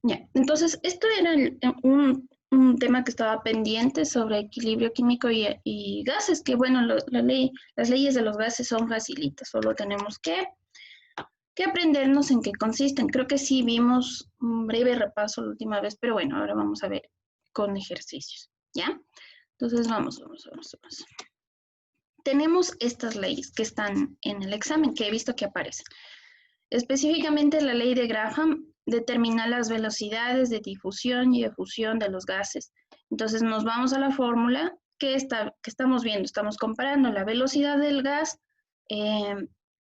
Ya, entonces esto era un tema que estaba pendiente sobre equilibrio químico y gases, que bueno, las leyes de los gases son facilitas, solo tenemos que aprendernos en qué consisten. Creo que sí vimos un breve repaso la última vez, pero bueno, ahora vamos a ver con ejercicios, ¿ya? Entonces vamos. Tenemos estas leyes que están en el examen, que he visto que aparecen. Específicamente la ley de Graham determina las velocidades de difusión y efusión de los gases. Entonces nos vamos a la fórmula que estamos viendo. Estamos comparando la velocidad del gas,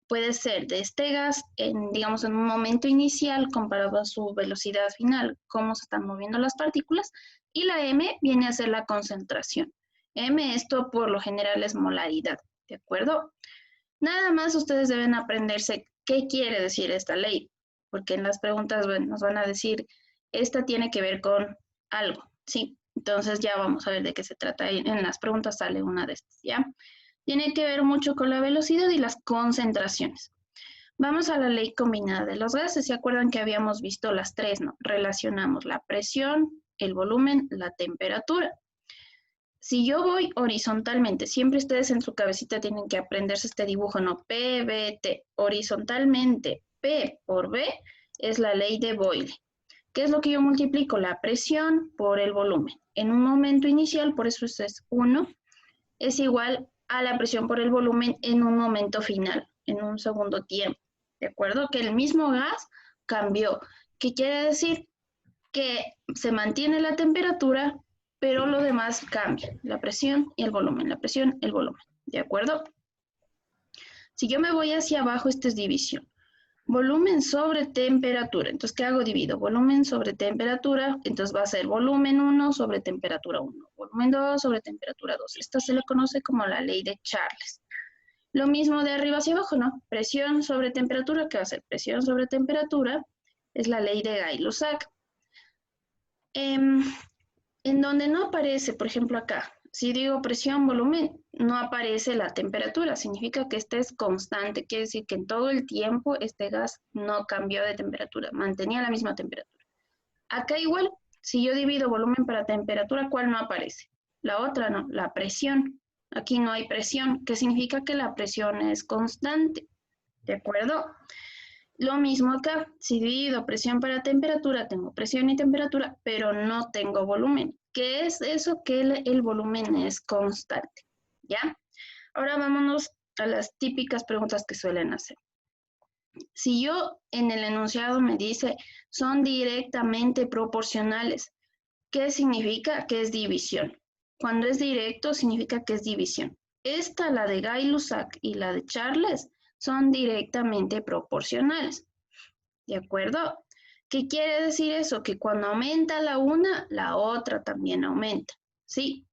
puede ser de este gas, digamos, en un momento inicial comparado a su velocidad final, cómo se están moviendo las partículas, y la m viene a ser la concentración. M, esto por lo general es molaridad, ¿de acuerdo? Nada más ustedes deben aprenderse qué quiere decir esta ley, porque en las preguntas nos van a decir, esta tiene que ver con algo, ¿sí? Entonces ya vamos a ver de qué se trata. En las preguntas sale una de estas, ¿ya? Tiene que ver mucho con la velocidad y las concentraciones. Vamos a la ley combinada de los gases. ¿Se acuerdan que habíamos visto las tres, no? Relacionamos la presión, el volumen, la temperatura. Si yo voy horizontalmente, siempre ustedes en su cabecita tienen que aprenderse este dibujo, ¿no? P, B, T. Horizontalmente, P por B es la ley de Boyle. ¿Qué es lo que yo multiplico? La presión por el volumen. En un momento inicial, por eso esto es 1, es igual a la presión por el volumen en un momento final, en un segundo tiempo. ¿De acuerdo? Que el mismo gas cambió. ¿Qué quiere decir? Que se mantiene la temperatura, pero lo demás cambia, la presión y el volumen, la presión y el volumen, ¿de acuerdo? Si yo me voy hacia abajo, esta es división. Volumen sobre temperatura, entonces, ¿qué hago? Divido volumen sobre temperatura, entonces va a ser volumen 1 sobre temperatura 1, volumen 2 sobre temperatura 2. Esta se le conoce como la ley de Charles. Lo mismo de arriba hacia abajo, ¿no? Presión sobre temperatura, ¿qué va a ser? Presión sobre temperatura es la ley de Gay-Lussac. En donde no aparece, por ejemplo acá, si digo presión, volumen, no aparece la temperatura, significa que este es constante, quiere decir que en todo el tiempo este gas no cambió de temperatura, mantenía la misma temperatura. Acá igual, si yo divido volumen para temperatura, ¿cuál no aparece? La otra no, la presión. Aquí no hay presión, que significa que la presión es constante, ¿de acuerdo? Lo mismo acá, si divido presión para temperatura, tengo presión y temperatura, pero no tengo volumen. ¿Qué es eso? Que el volumen es constante, ¿ya? Ahora vámonos a las típicas preguntas que suelen hacer. Si yo en el enunciado me dice, son directamente proporcionales, ¿qué significa? Que es división. Cuando es directo, significa que es división. Esta, la de Gay-Lussac y la de Charles, son directamente proporcionales. ¿De acuerdo? ¿Qué quiere decir eso? Que cuando aumenta la una, la otra también aumenta. ¿Sí?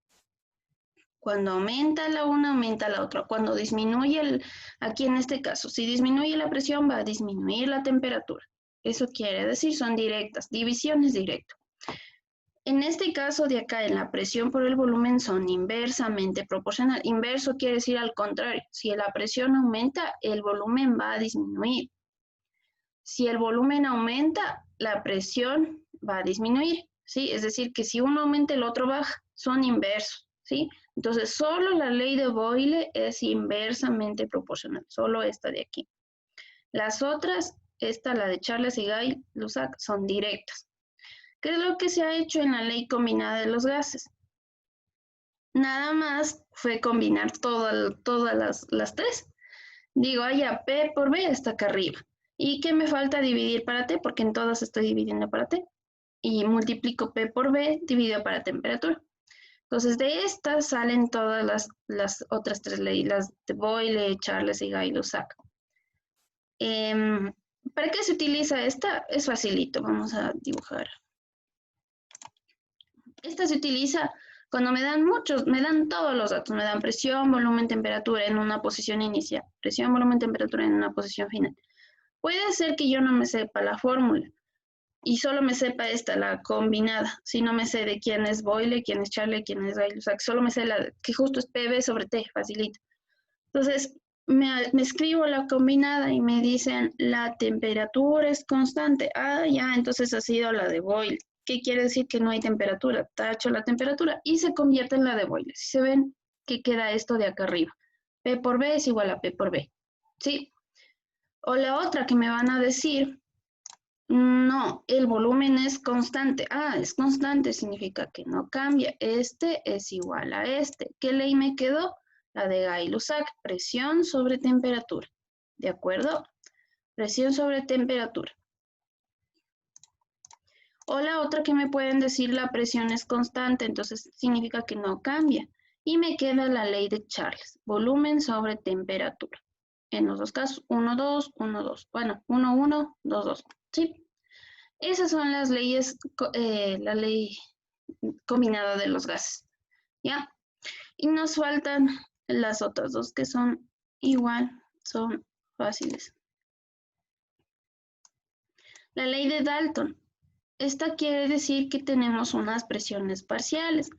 Cuando aumenta la una, aumenta la otra. Cuando disminuye, aquí en este caso, si disminuye la presión, va a disminuir la temperatura. Eso quiere decir, son directas. División es directo. En este caso de acá, en la presión por el volumen, son inversamente proporcional. Inverso quiere decir al contrario. Si la presión aumenta, el volumen va a disminuir. Si el volumen aumenta, la presión va a disminuir, ¿sí? Es decir, que si uno aumenta, el otro baja. Son inversos, ¿sí? Entonces, solo la ley de Boyle es inversamente proporcional. Solo esta de aquí. Las otras, esta, la de Charles y Gay-Lussac, son directas. ¿Qué es lo que se ha hecho en la ley combinada de los gases? Nada más fue combinar todas las tres. Digo, ya P por B está acá arriba. ¿Y qué me falta dividir para T? Porque en todas estoy dividiendo para T. Y multiplico P por B dividido para temperatura. Entonces, de estas salen todas las otras tres leyes, las de Boyle, Charles y Gay-Lussac. ¿Para qué se utiliza esta? Es facilito, vamos a dibujar. Esta se utiliza cuando me dan todos los datos, me dan presión, volumen, temperatura en una posición inicial, presión, volumen, temperatura en una posición final. Puede ser que yo no me sepa la fórmula y solo me sepa esta, la combinada, si no me sé de quién es Boyle, quién es Charles, quién es Gay-Lussac, solo me sé la que justo es PV sobre T, facilito. Entonces, me escribo la combinada y me dicen la temperatura es constante. Ah, ya, entonces ha sido la de Boyle. ¿Qué quiere decir? Que no hay temperatura. Tacho la temperatura y se convierte en la de Boyle. Si se ven que queda esto de acá arriba. P por B es igual a P por B. ¿Sí? O la otra que me van a decir, no, el volumen es constante. Ah, es constante, significa que no cambia. Este es igual a este. ¿Qué ley me quedó? La de Gay-Lussac, presión sobre temperatura. ¿De acuerdo? Presión sobre temperatura. O la otra que me pueden decir, la presión es constante, entonces significa que no cambia. Y me queda la ley de Charles, volumen sobre temperatura. En los dos casos, 1, 2, 1, 2. Bueno, 1, 1, 2, 2. ¿Sí? Esas son las leyes, la ley combinada de los gases. ¿Ya? Y nos faltan las otras dos que son igual, son fáciles. La ley de Dalton. Esta quiere decir que tenemos unas presiones parciales.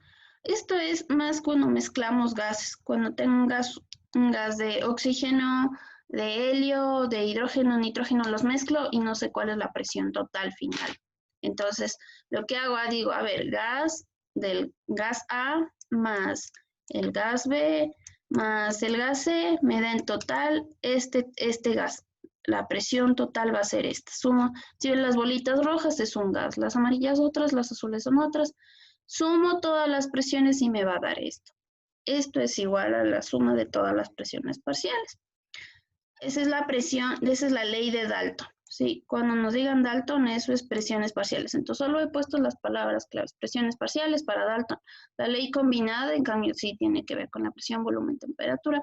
Esto es más cuando mezclamos gases. Cuando tengo un gas de oxígeno, de helio, de hidrógeno, nitrógeno, los mezclo y no sé cuál es la presión total final. Entonces, lo que hago, digo, a ver, gas del gas A más el gas B más el gas C me da en total este gas. La presión total va a ser esta. Sumo, si ven las bolitas rojas es un gas, las amarillas otras, las azules son otras. Sumo todas las presiones y me va a dar esto. Esto es igual a la suma de todas las presiones parciales. Esa es la presión, esa es la ley de Dalton. ¿Sí? Cuando nos digan Dalton, eso es presiones parciales. Entonces solo he puesto las palabras claves. Presiones parciales para Dalton. La ley combinada, en cambio, sí tiene que ver con la presión, volumen, temperatura.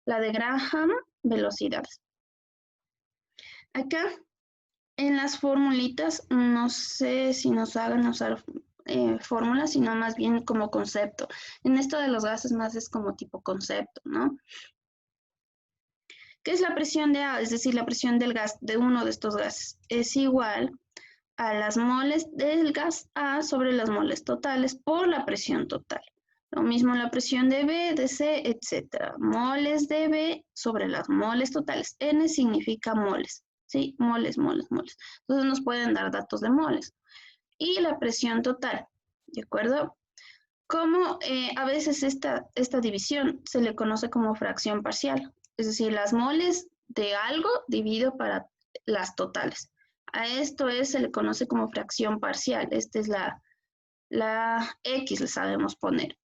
La de Graham, velocidades. Acá, en las formulitas, no sé si nos hagan usar fórmulas, sino más bien como concepto. En esto de los gases más es como tipo concepto, ¿no? ¿Qué es la presión de A? Es decir, la presión del gas, de uno de estos gases. Es igual a las moles del gas A sobre las moles totales por la presión total. Lo mismo la presión de B, de C, etc. Moles de B sobre las moles totales. N significa moles. ¿Sí? Moles, moles, moles. Entonces nos pueden dar datos de moles. Y la presión total, ¿de acuerdo? Como a veces esta división se le conoce como fracción parcial. Es decir, las moles de algo dividido para las totales. A esto se le conoce como fracción parcial. Esta es la X, le sabemos poner.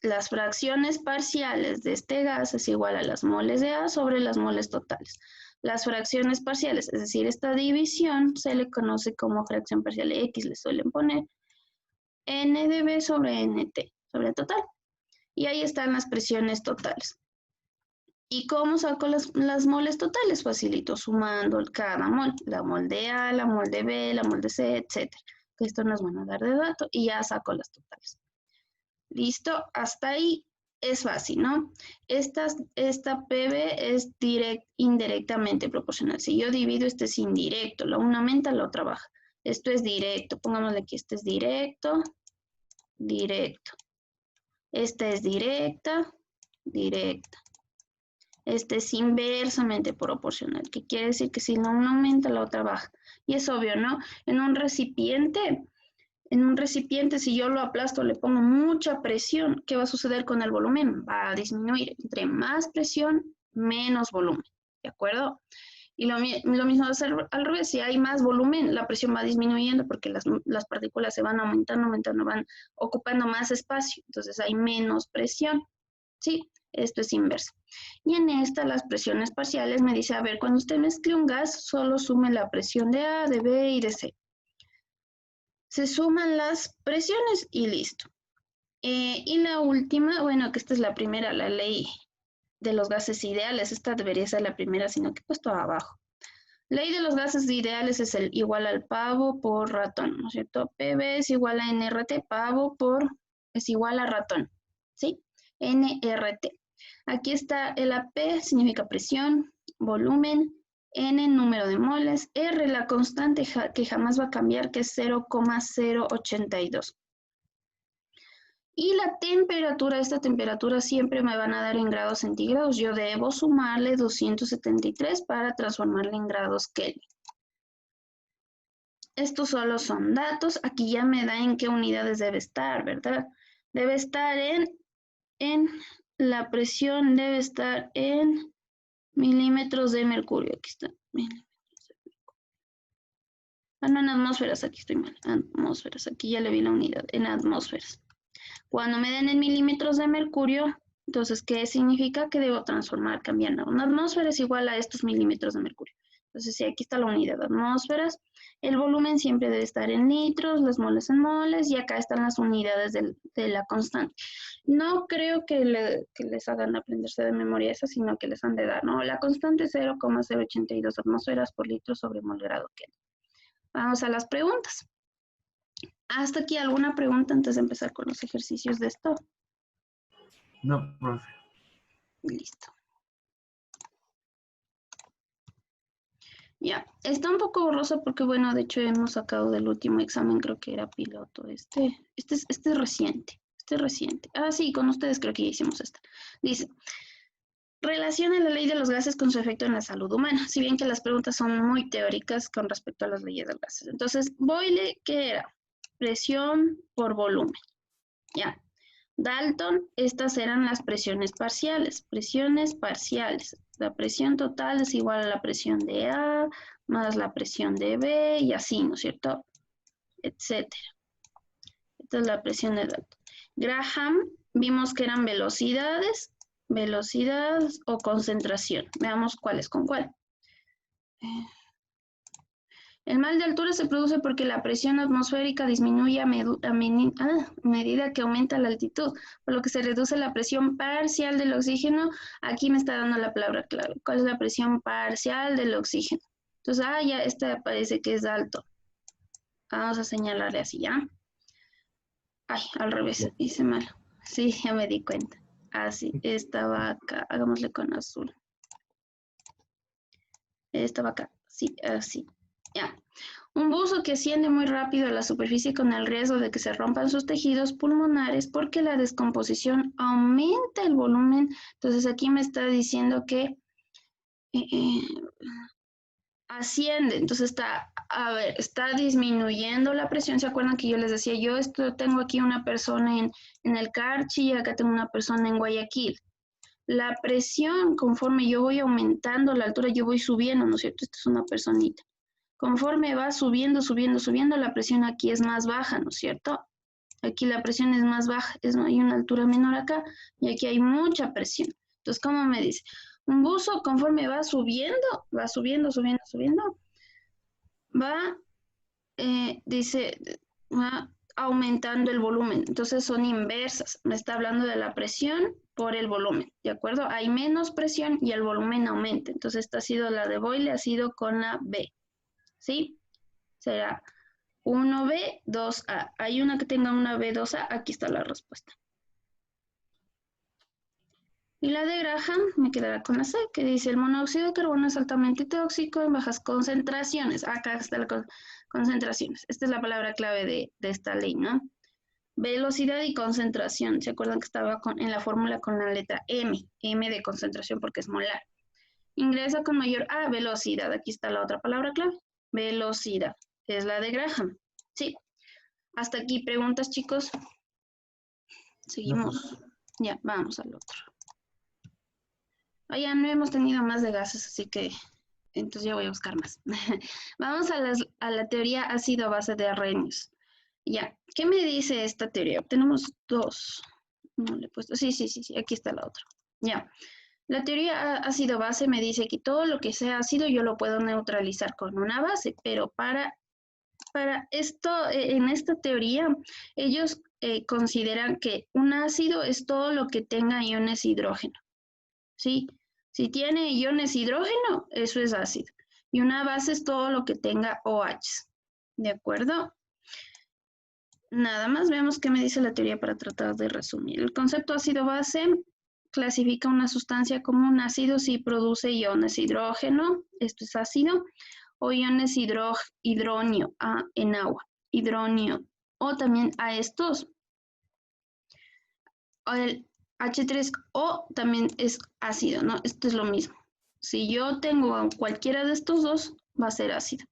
Las fracciones parciales de este gas es igual a las moles de A sobre las moles totales. Las fracciones parciales, es decir, esta división se le conoce como fracción parcial. X le suelen poner N de B sobre NT, sobre total. Y ahí están las presiones totales. ¿Y cómo saco las moles totales? Facilito, sumando cada mol. La mol de A, la mol de B, la mol de C, etc. Esto nos van a dar de dato y ya saco las totales. ¿Listo? Hasta ahí es fácil, ¿no? Esta PB es indirectamente proporcional. Si yo divido, este es indirecto. La una aumenta, la otra baja. Esto es directo. Pongámosle que este es directo, directo. Esta es directa, directa. Este es inversamente proporcional, que quiere decir que si no una aumenta, la otra baja. Y es obvio, ¿no? En un recipiente, si yo lo aplasto, le pongo mucha presión, ¿qué va a suceder con el volumen? Va a disminuir. Entre más presión, menos volumen, ¿de acuerdo? Y lo mismo va a ser al revés. Si hay más volumen, la presión va disminuyendo porque las partículas se van aumentando, van ocupando más espacio. Entonces hay menos presión, ¿sí? Esto es inverso. Y en esta, las presiones parciales, me dice, a ver, cuando usted mezcle un gas, solo sume la presión de A, de B y de C. Se suman las presiones y listo. Y la última, bueno, que esta es la primera, la ley de los gases ideales. Esta debería ser la primera, sino que he puesto abajo. Ley de los gases ideales es igual al pavo por ratón, ¿no es cierto? PV es igual a NRT, pavo es igual a ratón, ¿sí? NRT. Aquí está el AP, significa presión, volumen, N, número de moles, R, la constante que jamás va a cambiar, que es 0,082. Y la temperatura, esta temperatura siempre me van a dar en grados centígrados. Yo debo sumarle 273 para transformarla en grados Kelvin. Estos solo son datos. Aquí ya me da en qué unidades debe estar, ¿verdad? Debe estar en la presión, debe estar en milímetros de mercurio. Aquí está. Ah, no, en atmósferas. Aquí estoy mal. Atmósferas. Aquí ya le vi la unidad. En atmósferas. Cuando me den en milímetros de mercurio, entonces, ¿qué significa? Que debo transformar, cambiando. Una atmósfera es igual a estos milímetros de mercurio. Entonces, si aquí está la unidad de atmósferas, el volumen siempre debe estar en litros, los moles en moles, y acá están las unidades de la constante. No creo que les hagan aprenderse de memoria esa, sino que les han de dar, ¿no? La constante es 0,082 atmósferas por litro sobre mol grado Kelvin. Vamos a las preguntas. ¿Hasta aquí alguna pregunta antes de empezar con los ejercicios de esto? No, profe. Listo. Ya, está un poco borroso porque, bueno, de hecho hemos sacado del último examen, creo que era piloto. Este es reciente. Ah, sí, con ustedes creo que ya hicimos esta. Dice, relaciona la ley de los gases con su efecto en la salud humana. Si bien que las preguntas son muy teóricas con respecto a las leyes de los gases. Entonces, Boyle, ¿qué era? Presión por volumen. Ya. Dalton, estas eran las presiones parciales. Presiones parciales. La presión total es igual a la presión de A más la presión de B y así, ¿no es cierto? Etcétera. Esta es la presión de Dalton. Graham, vimos que eran velocidades o concentración. Veamos cuál es con cuál. El mal de altura se produce porque la presión atmosférica disminuye a medida que aumenta la altitud, por lo que se reduce la presión parcial del oxígeno. Aquí me está dando la palabra clave. ¿Cuál es la presión parcial del oxígeno? Entonces, ya esta parece que es alto. Vamos a señalarle así, ¿ya? Ay, al revés, hice mal. Sí, ya me di cuenta. Así, estaba acá. Hagámosle con azul. Estaba acá. Sí, así. Ya. Un buzo que asciende muy rápido a la superficie con el riesgo de que se rompan sus tejidos pulmonares porque la descomposición aumenta el volumen. Entonces aquí me está diciendo que asciende. Entonces está disminuyendo la presión. ¿Se acuerdan que yo les decía, yo tengo aquí una persona en el Carchi y acá tengo una persona en Guayaquil? La presión, conforme yo voy aumentando la altura, yo voy subiendo, ¿no es cierto? Esta es una personita. Conforme va subiendo, la presión aquí es más baja, ¿no es cierto? Aquí la presión es más baja, hay una altura menor acá y aquí hay mucha presión. Entonces, ¿cómo me dice? Un buzo conforme va subiendo, va aumentando el volumen. Entonces son inversas. Me está hablando de la presión por el volumen, ¿de acuerdo? Hay menos presión y el volumen aumenta. Entonces esta ha sido la de Boyle, ha sido con la B. ¿Sí? Será 1B, 2A. Hay una que tenga una B, 2A, aquí está la respuesta. Y la de Graham me quedará con la C, que dice, el monóxido de carbono es altamente tóxico en bajas concentraciones. Acá está la concentraciones. Esta es la palabra clave de esta ley, ¿no? Velocidad y concentración. ¿Se acuerdan que estaba en la fórmula con la letra M? M de concentración porque es molar. Ingresa con mayor velocidad. Aquí está la otra palabra clave. Velocidad. Es la de Graham. Sí. Hasta aquí, ¿preguntas, chicos? Seguimos. Ya, vamos al otro. Ya no hemos tenido más de gases, así que entonces ya voy a buscar más. Vamos a la teoría ácido-base de Arrhenius. Ya, ¿qué me dice esta teoría? Tenemos dos. No le he puesto. Sí, aquí está la otra. Ya. La teoría ácido-base me dice que todo lo que sea ácido yo lo puedo neutralizar con una base, pero para esto, en esta teoría, ellos consideran que un ácido es todo lo que tenga iones hidrógeno, ¿sí? Si tiene iones hidrógeno, eso es ácido. Y una base es todo lo que tenga OH, ¿de acuerdo? Nada más veamos qué me dice la teoría para tratar de resumir. El concepto ácido-base clasifica una sustancia como un ácido si produce iones hidrógeno, esto es ácido, o iones hidronio en agua, hidronio, o también a estos el H3O también es ácido, ¿no? Esto es lo mismo. Si yo tengo cualquiera de estos dos, va a ser ácido.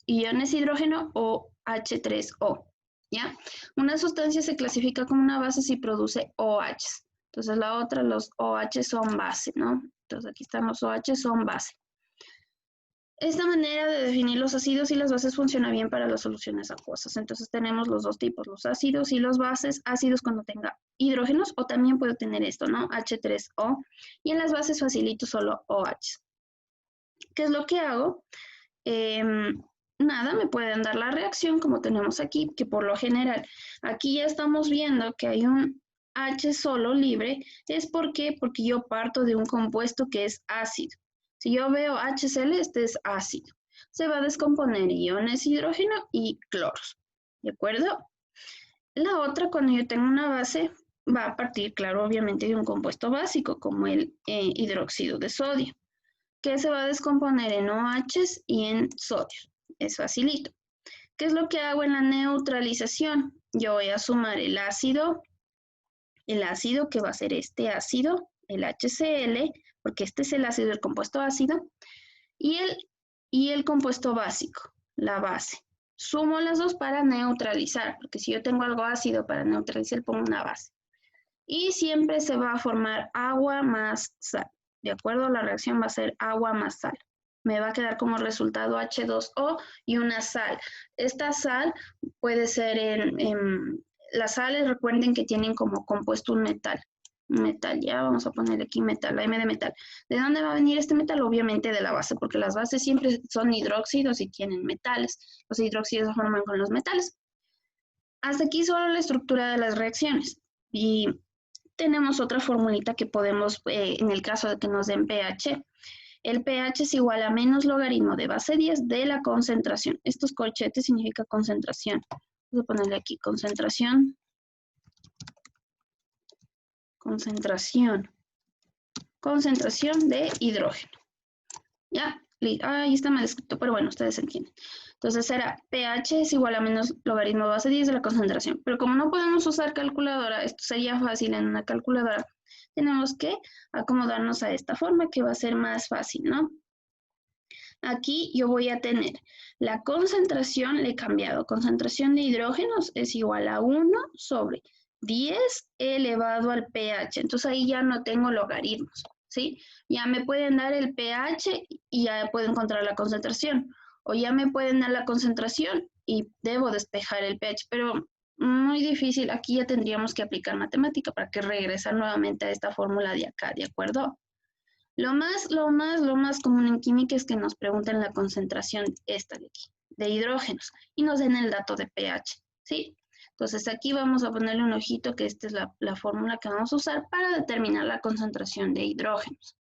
Iones hidrógeno o H3O, ¿ya? Una sustancia se clasifica como una base si produce OH. Entonces la otra, los OH son base, ¿no? Entonces aquí están los OH, son base. Esta manera de definir los ácidos y las bases funciona bien para las soluciones acuosas. Entonces tenemos los dos tipos, los ácidos y los bases. Ácidos cuando tenga hidrógenos o también puedo tener esto, ¿no? H3O. Y en las bases facilito solo OH. ¿Qué es lo que hago? Nada, me pueden dar la reacción como tenemos aquí, que por lo general aquí ya estamos viendo que hay un H solo libre. ¿Es por qué? Porque yo parto de un compuesto que es ácido. Si yo veo HCl, este es ácido. Se va a descomponer iones hidrógeno y cloros. ¿De acuerdo? La otra, cuando yo tengo una base, va a partir, claro, obviamente de un compuesto básico, como el hidróxido de sodio, que se va a descomponer en OH y en sodio. Es facilito. ¿Qué es lo que hago en la neutralización? Yo voy a sumar el ácido que va a ser este ácido, el HCl, porque este es el ácido del compuesto ácido, y el compuesto básico, la base. Sumo las dos para neutralizar, porque si yo tengo algo ácido para neutralizar, pongo una base. Y siempre se va a formar agua más sal. ¿De acuerdo? La reacción va a ser agua más sal. Me va a quedar como resultado H2O y una sal. Esta sal puede ser las sales, recuerden que tienen como compuesto un metal. Metal, ya vamos a poner aquí metal, la M de metal. ¿De dónde va a venir este metal? Obviamente de la base, porque las bases siempre son hidróxidos y tienen metales. Los hidróxidos se forman con los metales. Hasta aquí solo la estructura de las reacciones. Y tenemos otra formulita que podemos, en el caso de que nos den pH. El pH es igual a menos logaritmo de base 10 de la concentración. Estos corchetes significa concentración. Voy a ponerle aquí concentración. Concentración de hidrógeno. ¿Ya? Ahí está mal escrito, pero bueno, ustedes entienden. Entonces será pH es igual a menos logaritmo de base 10 de la concentración. Pero como no podemos usar calculadora, esto sería fácil en una calculadora, tenemos que acomodarnos a esta forma que va a ser más fácil, ¿no? Aquí yo voy a tener la concentración, le he cambiado, concentración de hidrógenos es igual a 1 sobre 10 elevado al pH. Entonces ahí ya no tengo logaritmos, ¿sí? Ya me pueden dar el pH y ya puedo encontrar la concentración. O ya me pueden dar la concentración y debo despejar el pH, pero muy difícil. Aquí ya tendríamos que aplicar matemática para que regresar nuevamente a esta fórmula de acá, ¿de acuerdo? Lo más común en química es que nos pregunten la concentración esta de aquí, de hidrógenos, y nos den el dato de pH, ¿sí? Entonces aquí vamos a ponerle un ojito que esta es la fórmula que vamos a usar para determinar la concentración de hidrógenos.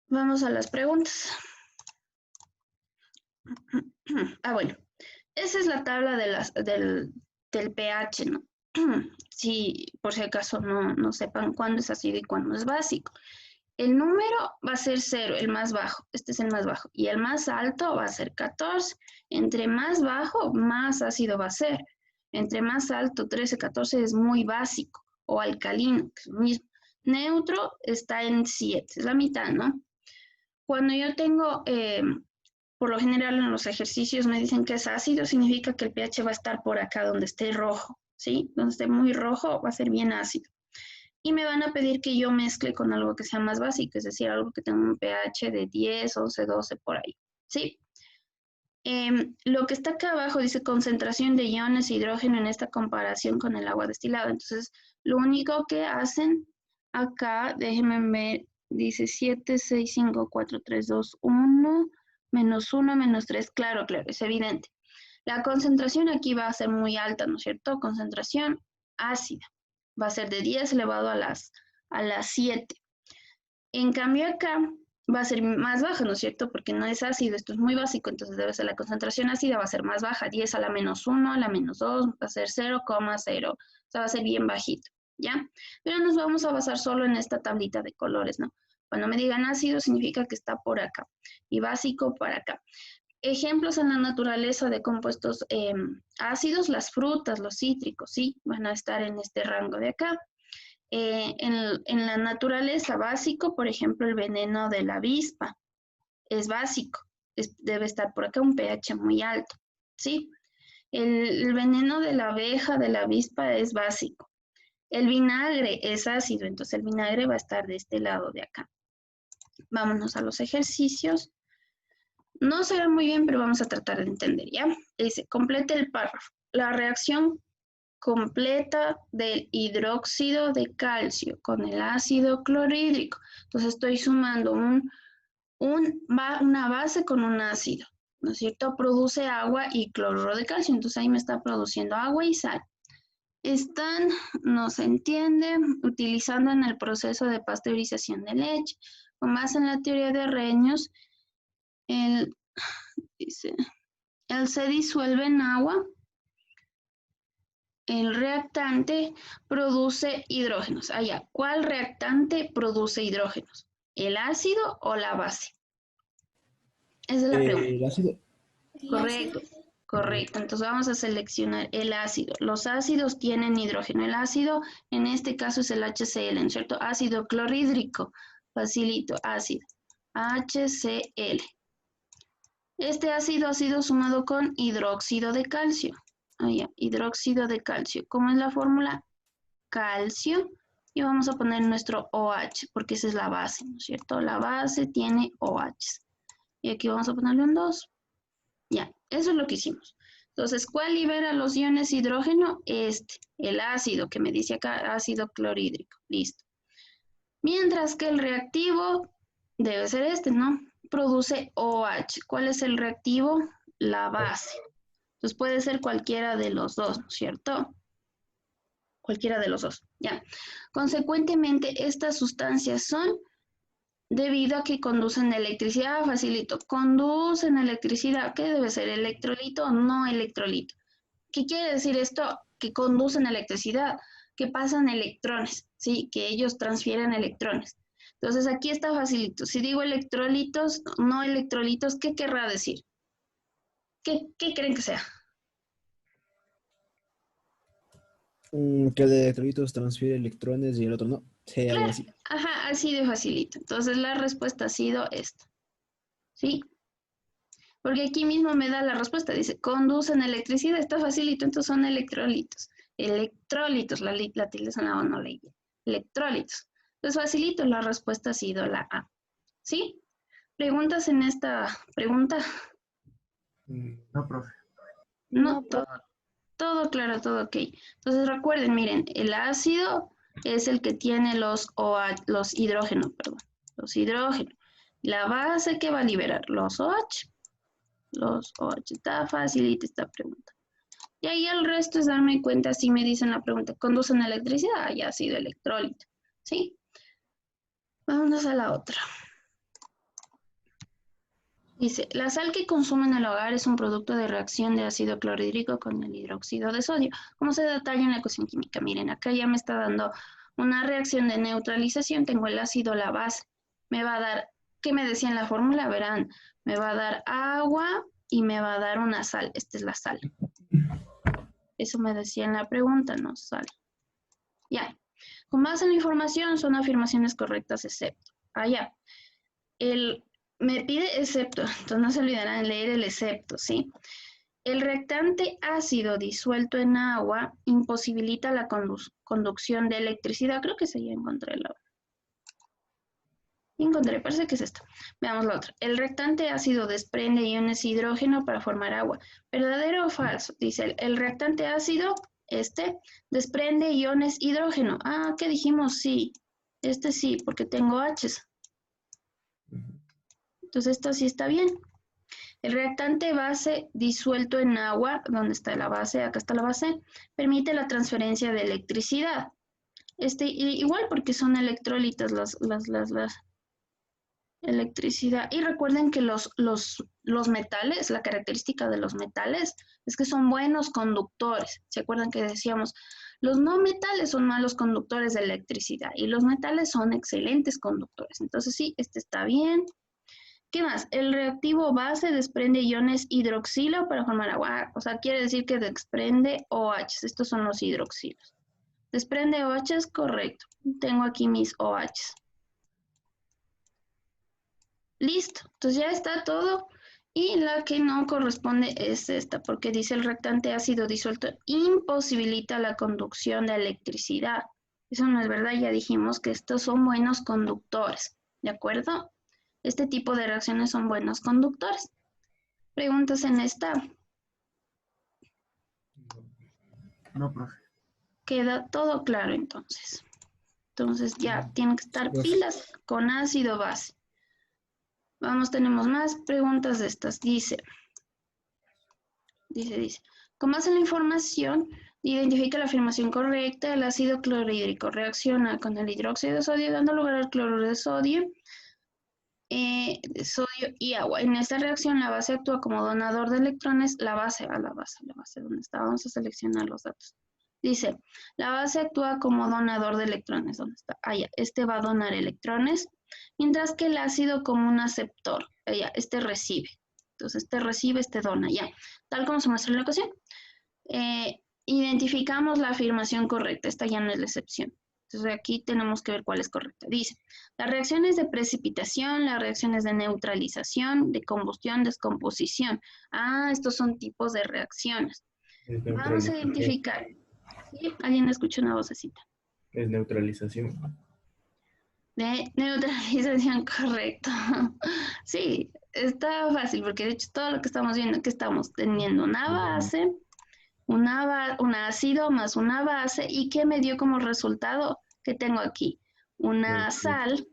Vamos a las preguntas. Bueno, esa es la tabla del pH, ¿no? Si por si acaso no sepan cuándo es ácido y cuándo es básico. El número va a ser 0, el más bajo. Este es el más bajo. Y el más alto va a ser 14. Entre más bajo, más ácido va a ser. Entre más alto, 13, 14 es muy básico. O alcalino, que es lo mismo. Neutro está en 7, es la mitad, ¿no? Cuando yo tengo, por lo general en los ejercicios me dicen que es ácido, significa que el pH va a estar por acá donde esté rojo, ¿sí? Donde esté muy rojo va a ser bien ácido. Y me van a pedir que yo mezcle con algo que sea más básico, es decir, algo que tenga un pH de 10, 11, 12, por ahí, ¿sí? Lo que está acá abajo dice concentración de iones de hidrógeno en esta comparación con el agua destilada. Entonces, lo único que hacen acá, déjenme ver, dice 7, 6, 5, 4, 3, 2, 1, menos 1, menos 3. Claro, es evidente. La concentración aquí va a ser muy alta, ¿no es cierto? Concentración ácida. Va a ser de 10 elevado a las 7. En cambio acá va a ser más baja, ¿no es cierto? Porque no es ácido, esto es muy básico, entonces debe ser la concentración ácida, va a ser más baja, 10 a la menos 1, a la menos 2, va a ser 0,0, o sea, va a ser bien bajito, ¿ya? Pero nos vamos a basar solo en esta tablita de colores, ¿no? Cuando me digan ácido significa que está por acá, y básico por acá. ejemplos en la naturaleza de compuestos ácidos, las frutas, los cítricos, ¿sí? Van a estar en este rango de acá. En la naturaleza básico, por ejemplo, el veneno de la avispa es básico, debe estar por acá un pH muy alto, ¿sí? El veneno de la abeja, de la avispa es básico. El vinagre es ácido, entonces el vinagre va a estar de este lado de acá. Vámonos a los ejercicios. No se ve muy bien, pero vamos a tratar de entender, ¿ya? Dice, complete el párrafo. La reacción completa del hidróxido de calcio con el ácido clorhídrico. Entonces estoy sumando una base con un ácido, ¿no es cierto? Produce agua y cloruro de calcio, entonces ahí me está produciendo agua y sal. Están, no se entiende, utilizando en el proceso de pasteurización de leche. Con base en la teoría de Arrhenius, dice, él se disuelve en agua. El reactante produce hidrógenos. Allá, ¿cuál reactante produce hidrógenos? ¿El ácido o la base? Esa es la pregunta. El ácido. Correcto, correcto. Entonces vamos a seleccionar el ácido. Los ácidos tienen hidrógeno. El ácido, en este caso, es el HCl, ¿no es cierto? Ácido clorhídrico. Facilito, ácido. HCl. Este ácido ha sido sumado con hidróxido de calcio. Allá, hidróxido de calcio. ¿Cómo es la fórmula? Calcio. Y vamos a poner nuestro OH, porque esa es la base, ¿no es cierto? La base tiene OH. Y aquí vamos a ponerle un 2. Ya, eso es lo que hicimos. Entonces, ¿cuál libera los iones hidrógeno? El ácido, que me dice acá, ácido clorhídrico. Listo. Mientras que el reactivo debe ser ¿no? Produce OH. ¿Cuál es el reactivo? La base. Entonces puede ser cualquiera de los dos, ¿no es cierto? Cualquiera de los dos, ya. Consecuentemente, estas sustancias son debido a que conducen electricidad, facilito. Conducen electricidad, ¿qué debe ser? ¿Electrolito o no electrolito? ¿Qué quiere decir esto? Que conducen electricidad, que pasan electrones, ¿sí? Que ellos transfieren electrones. Entonces aquí está facilito. Si digo electrolitos, no electrolitos, ¿qué querrá decir? ¿Qué creen que sea? Que el de electrolitos transfiere electrones y el otro no. Sí, algo Claro, así. ajá, así de facilito. Entonces la respuesta ha sido esta, ¿sí? Porque aquí mismo me da la respuesta, dice, conducen electricidad, está facilito, entonces son electrolitos. Electrolitos, la tilde sonaba no leí. Electrolitos. Entonces facilito, la respuesta ha sido la A. ¿Sí? ¿Preguntas en esta pregunta? No, profe. No, todo claro, todo ok. Entonces recuerden, miren, el ácido es el que tiene los hidrógenos, perdón, los hidrógenos. La base que va a liberar los OH. Los OH, está facilita esta pregunta. Y ahí el resto es darme cuenta si me dicen la pregunta, ¿conducen electricidad? Ya ha sido electrólito, ¿sí? Vámonos a la otra. Dice, la sal que consume en el hogar es un producto de reacción de ácido clorhídrico con el hidróxido de sodio. ¿Cómo se detalla en la ecuación química? Miren, acá ya me está dando una reacción de neutralización. Tengo el ácido, la base. Me va a dar, ¿qué me decía en la fórmula? Verán, me va a dar agua y me va a dar una sal. Esta es la sal. Eso me decía en la pregunta, no sal. Ya. Con base en la información son afirmaciones correctas, excepto. Ya. Me pide excepto, entonces no se olvidarán de leer el excepto, ¿sí? El reactante ácido disuelto en agua imposibilita la conducción de electricidad. Creo que se ya encontré la... Encontré, parece que es esto. Veamos la otra. El reactante ácido desprende iones de hidrógeno para formar agua. ¿Verdadero o falso? Dice, el reactante ácido, desprende iones hidrógeno. Ah, ¿qué dijimos? Sí. Sí, porque tengo H's. Entonces esto sí está bien. El reactante base disuelto en agua, ¿dónde está la base? Acá está la base, permite la transferencia de electricidad. Igual porque son electrolitas las electricidad. Y recuerden que los metales, la característica de los metales es que son buenos conductores. ¿Se acuerdan que decíamos? Los no metales son malos conductores de electricidad y los metales son excelentes conductores. Entonces sí, este está bien. ¿Qué más? El reactivo base desprende iones hidroxilo para formar agua. O sea, quiere decir que desprende OH. Estos son los hidroxilos. Desprende OH, correcto. Tengo aquí mis OH. Listo. Entonces ya está todo. Y la que no corresponde es esta, porque dice el reactante ácido disuelto imposibilita la conducción de electricidad. Eso no es verdad, ya dijimos que estos son buenos conductores, ¿de acuerdo? Este tipo de reacciones son buenos conductores. Preguntas en esta. No, profe. Queda todo claro entonces. Entonces ya tienen que estar Profe. pilas con ácido base. Vamos, tenemos más preguntas de estas. Dice. Con base en la información, identifica la afirmación correcta. El ácido clorhídrico reacciona con el hidróxido de sodio, dando lugar al cloruro de sodio y agua. En esta reacción, la base actúa como donador de electrones. La base, ¿dónde está? Vamos a seleccionar los datos. Dice, la base actúa como donador de electrones. ¿Dónde está? Ya, este va a donar electrones, mientras que el ácido como un aceptor. Ya, este recibe. Entonces, este recibe, este dona, ya. Tal como se muestra en la ecuación. Identificamos la afirmación correcta. Esta ya no es la excepción. Entonces, aquí tenemos que ver cuál es correcta. Dice, las reacciones de precipitación, las reacciones de neutralización, de combustión, descomposición. Estos son tipos de reacciones. Vamos a identificar. ¿Sí? Alguien escucha una vocecita. Es neutralización. De neutralización, correcto. Sí, está fácil porque de hecho todo lo que estamos viendo que estamos teniendo una base, un ácido más una base y que me dio como resultado que tengo aquí una sal,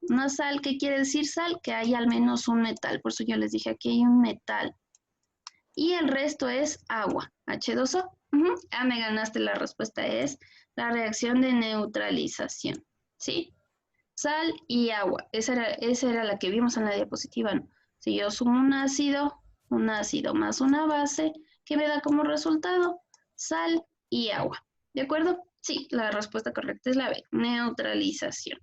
una sal, ¿qué quiere decir sal? Que hay al menos un metal, por eso yo les dije aquí hay un metal y el resto es agua, H2O. Me ganaste, la respuesta es la reacción de neutralización, ¿sí? Sal y agua, esa era la que vimos en la diapositiva, ¿no? Si yo sumo un ácido más una base, ¿qué me da como resultado? Sal y agua, ¿de acuerdo? Sí, la respuesta correcta es la B, neutralización.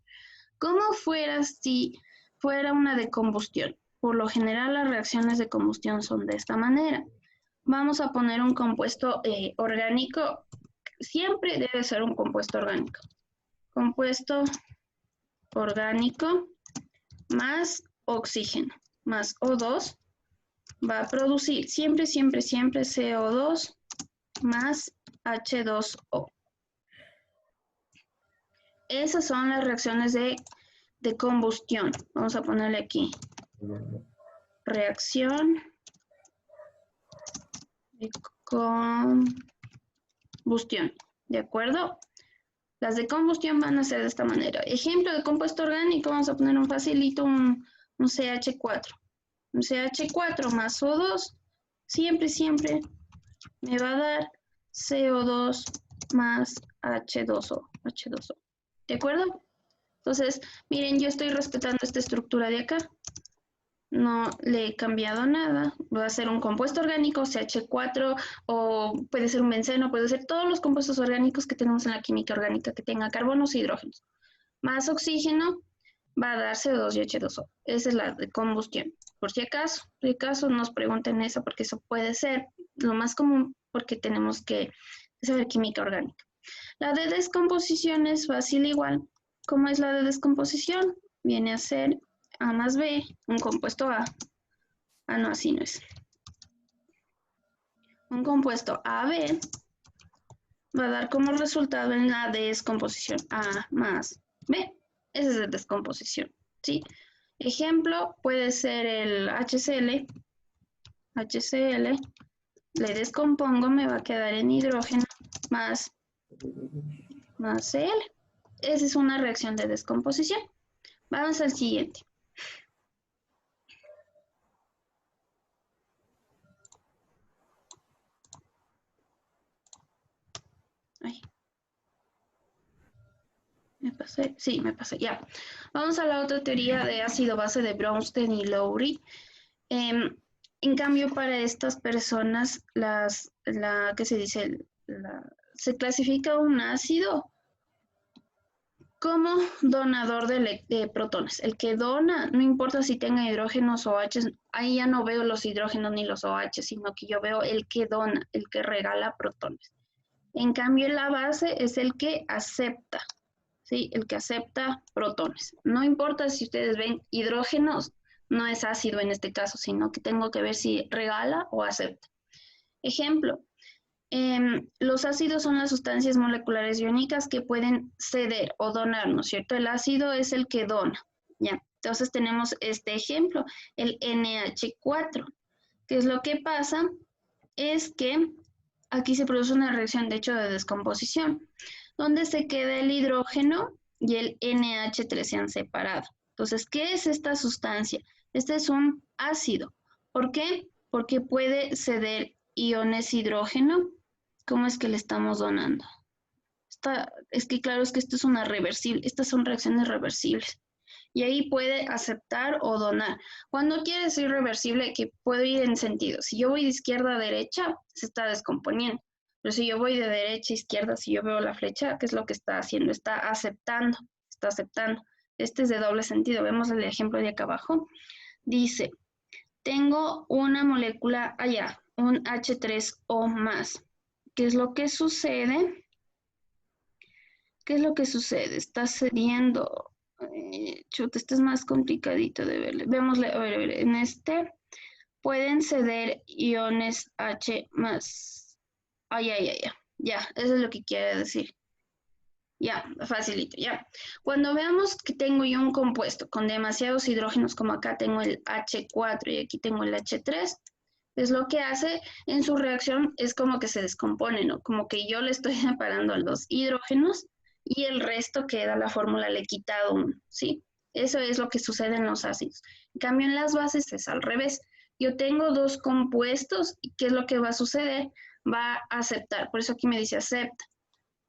¿Cómo fuera si fuera una de combustión? Por lo general las reacciones de combustión son de esta manera. Vamos a poner un compuesto orgánico, siempre debe ser un compuesto orgánico. Compuesto orgánico más oxígeno más O2 va a producir siempre CO2 más H2O. Esas son las reacciones de combustión. Vamos a ponerle aquí. Reacción de combustión. ¿De acuerdo? Las de combustión van a ser de esta manera. Ejemplo de compuesto orgánico, vamos a poner un facilito, un CH4. Un CH4 más O2, siempre me va a dar CO2 más H2O. ¿De acuerdo? Entonces, miren, yo estoy respetando esta estructura de acá. No le he cambiado nada. Va a ser un compuesto orgánico, CH4, o puede ser un benceno, puede ser todos los compuestos orgánicos que tenemos en la química orgánica que tenga carbonos e hidrógenos. Más oxígeno va a dar CO2 y H2O. Esa es la de combustión. Por si acaso nos pregunten eso, porque eso puede ser lo más común, porque tenemos que saber química orgánica. La de descomposición es fácil igual. ¿Cómo es la de descomposición? Viene a ser A más B, un compuesto A. No, así no es. Un compuesto AB va a dar como resultado en la descomposición A más B. Esa es la descomposición, ¿sí? Ejemplo, puede ser el HCl. HCl, le descompongo, me va a quedar en hidrógeno más Cl. Esa es una reacción de descomposición. Vamos al siguiente. Ay. ¿Me pasé? Sí, me pasé, ya. Vamos a la otra teoría de ácido base de Bronsted y Lowry. En cambio, para estas personas, ¿qué se dice? Se clasifica un ácido como donador de protones. El que dona, no importa si tenga hidrógenos o OH, ahí ya no veo los hidrógenos ni los OH, sino que yo veo el que dona, el que regala protones. En cambio, la base es el que acepta, ¿sí? El que acepta protones. No importa si ustedes ven hidrógenos, no es ácido en este caso, sino que tengo que ver si regala o acepta. Ejemplo, los ácidos son las sustancias moleculares iónicas que pueden ceder o donar, ¿no es cierto? El ácido es el que dona, ¿ya? Entonces tenemos este ejemplo, el NH4. ¿Qué es lo que pasa? Es que aquí se produce una reacción, de hecho, de descomposición, donde se queda el hidrógeno y el NH3 se han separado. Entonces, ¿qué es esta sustancia? Este es un ácido. ¿Por qué? Porque puede ceder iones hidrógeno. ¿Cómo es que le estamos donando? Es que claro, es que esto es una reversible. Estas son reacciones reversibles. Y ahí puede aceptar o donar. Cuando quiere decir reversible, que puede ir en sentido. Si yo voy de izquierda a derecha, se está descomponiendo. Pero si yo voy de derecha a izquierda, si yo veo la flecha, ¿qué es lo que está haciendo? Está aceptando, está aceptando. Este es de doble sentido. Vemos el ejemplo de acá abajo. Dice, tengo una molécula allá, un H3O más. ¿Qué es lo que sucede? ¿Qué es lo que sucede? Está cediendo. Chuta, este es más complicadito de verle. Veámosle, a ver, en este pueden ceder iones H más. Ya, eso es lo que quiere decir. Ya, facilito, ya. Cuando veamos que tengo yo un compuesto con demasiados hidrógenos, como acá tengo el H4 y aquí tengo el H3, es lo que hace en su reacción, es como que se descompone, ¿no? Como que yo le estoy separando los hidrógenos y el resto queda, la fórmula le he quitado uno, ¿sí? Eso es lo que sucede en los ácidos. En cambio, en las bases es al revés. Yo tengo dos compuestos y ¿qué es lo que va a suceder? Va a aceptar, por eso aquí me dice acepta.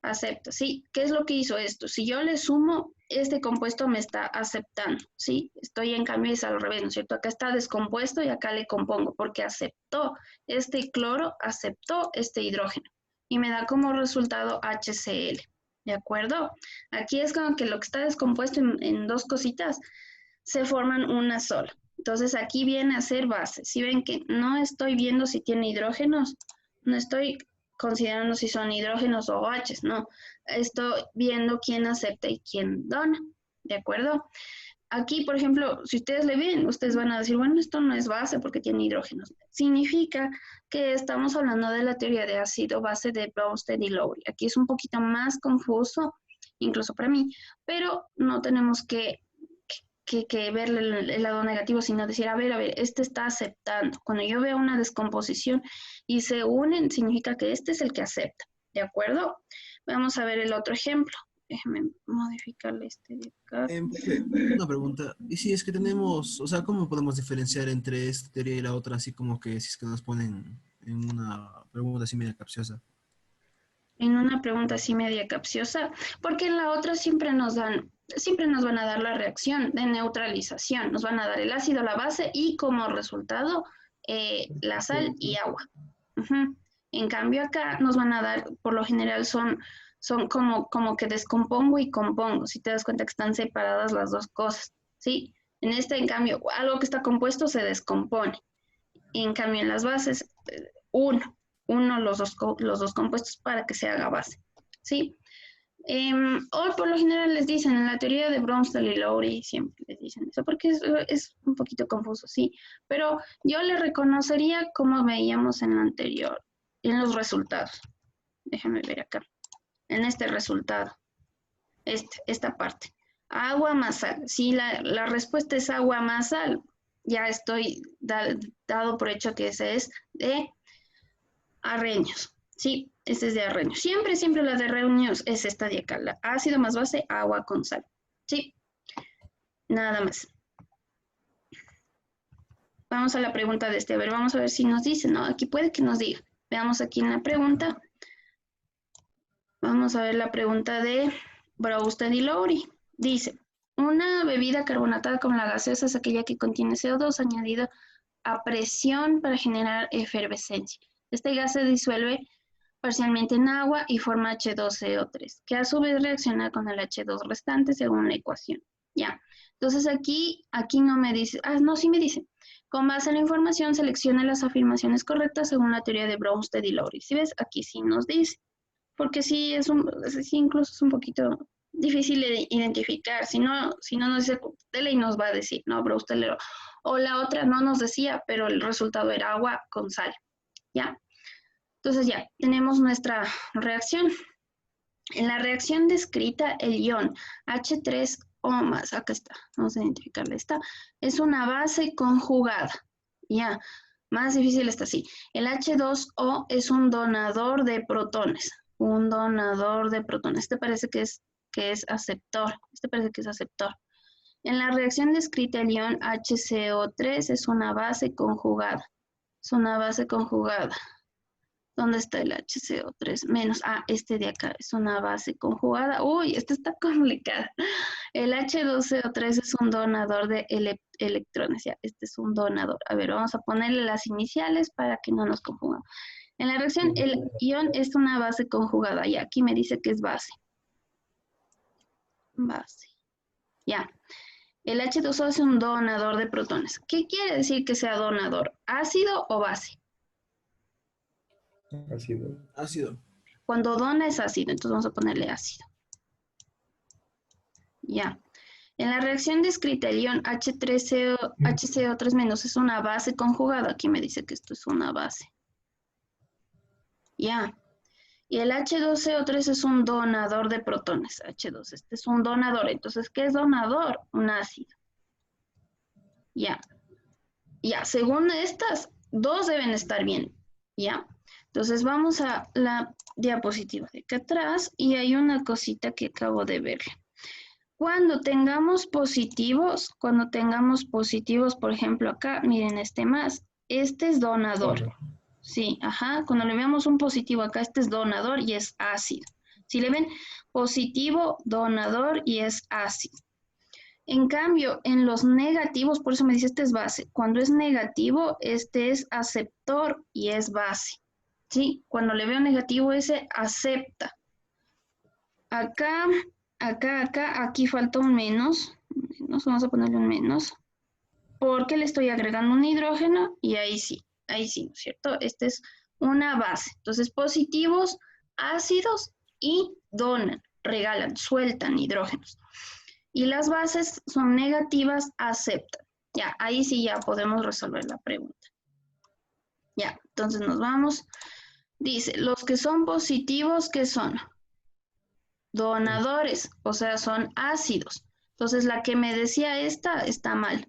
Acepta, ¿sí? ¿Qué es lo que hizo esto? Si yo le sumo, este compuesto me está aceptando, ¿sí? Estoy en cambio es al revés, ¿no es cierto? Acá está descompuesto y acá le compongo, porque aceptó este cloro, aceptó este hidrógeno. Y me da como resultado HCl, ¿de acuerdo? Aquí es como que lo que está descompuesto en dos cositas se forman una sola. Entonces aquí viene a ser base. Si ven que no estoy viendo si tiene hidrógenos, no estoy considerando si son hidrógenos o OHs, no. Estoy viendo quién acepta y quién dona, ¿de acuerdo? Aquí, por ejemplo, si ustedes le ven, ustedes van a decir, bueno, esto no es base porque tiene hidrógenos. Significa que estamos hablando de la teoría de ácido-base de Bronsted y Lowry. Aquí es un poquito más confuso, incluso para mí, pero no tenemos que verle el lado negativo, sino decir, a ver, este está aceptando. Cuando yo veo una descomposición y se unen, significa que este es el que acepta, ¿de acuerdo? Vamos a ver el otro ejemplo. Déjenme modificarle este de acá. Una pregunta. ¿Y si es que tenemos, o sea, cómo podemos diferenciar entre esta teoría y la otra, así como que si es que nos ponen en una pregunta así media capciosa? En una pregunta así media capciosa, porque en la otra siempre nos van a dar la reacción de neutralización, nos van a dar el ácido, la base y como resultado la sal y agua. En cambio acá nos van a dar, por lo general son como que descompongo y compongo, si te das cuenta que están separadas las dos cosas, ¿sí? En este, en cambio, algo que está compuesto se descompone. En cambio, en las bases, uno los dos compuestos para que se haga base, ¿sí? O por lo general les dicen, en la teoría de Bronsted y Lowry siempre les dicen eso, porque es un poquito confuso, sí, pero yo le reconocería como veíamos en la anterior, en los resultados. Déjame ver acá, en este resultado, esta parte. Agua más sal. Si la respuesta es agua más sal, ya estoy dado por hecho que ese es de Arrhenius. Sí, este es de Arrhenius. Siempre la de Arrhenius es esta de acá. La ácido más base, agua con sal. Sí, nada más. Vamos a la pregunta de este. A ver, vamos a ver si nos dice, ¿no? Aquí puede que nos diga. Veamos aquí en la pregunta. Vamos a ver la pregunta de Bronsted y Lowry. Dice, una bebida carbonatada como la gaseosa es aquella que contiene CO2 añadido a presión para generar efervescencia. Este gas se disuelve parcialmente en agua y forma H2CO3, que a su vez reacciona con el H2 restante según la ecuación. Ya, entonces aquí no me dice, no, sí me dice, con base en la información selecciona las afirmaciones correctas según la teoría de Bronsted y Lowry. ¿Sí ves? Aquí sí nos dice, porque sí, sí incluso es un poquito difícil de identificar, si no nos dice de ley nos va a decir, no, Bronsted, o la otra no nos decía, pero el resultado era agua con sal, ¿ya? Entonces ya, tenemos nuestra reacción. En la reacción descrita, el ion H3O+, acá está, vamos a identificarla, esta, es una base conjugada, ya, más difícil está así. El H2O es un donador de protones, este parece que es aceptor, En la reacción descrita, el ion HCO3 es una base conjugada, ¿Dónde está el HCO3 menos? Este de acá es una base conjugada. Uy, esta está complicada. El H2CO3 es un donador de electrones. Ya, este es un donador. A ver, vamos a ponerle las iniciales para que no nos confundamos. En la reacción, el ion es una base conjugada. Ya, aquí me dice que es base. Ya. El H2O es un donador de protones. ¿Qué quiere decir que sea donador? ¿Ácido o base? Ácido. Cuando dona es ácido, entonces vamos a ponerle ácido. Ya. En la reacción descrita, el ion HCO3- es una base conjugada. Aquí me dice que esto es una base. Ya. Y el H2CO3 es un donador de protones. H2, este es un donador. Entonces, ¿qué es donador? Un ácido. Ya. Ya, según estas, dos deben estar bien. Ya. Entonces vamos a la diapositiva de acá atrás y hay una cosita que acabo de ver. Cuando tengamos positivos, por ejemplo acá, miren este más, este es donador. Sí, ajá, cuando le veamos un positivo acá, este es donador y es ácido. Si le ven positivo, donador y es ácido. En cambio, en los negativos, por eso me dice este es base. Cuando es negativo, este es aceptor y es base. ¿Sí? Cuando le veo negativo, ese acepta. Acá, aquí falta un menos. Vamos a ponerle un menos. Porque le estoy agregando un hidrógeno y ahí sí, ¿no es cierto? Este es una base. Entonces, positivos, ácidos y donan, regalan, sueltan hidrógenos. Y las bases son negativas, aceptan. Ya, ahí sí ya podemos resolver la pregunta. Ya, entonces nos vamos. Dice, los que son positivos, ¿qué son? Donadores, o sea, son ácidos. Entonces, la que me decía esta está mal.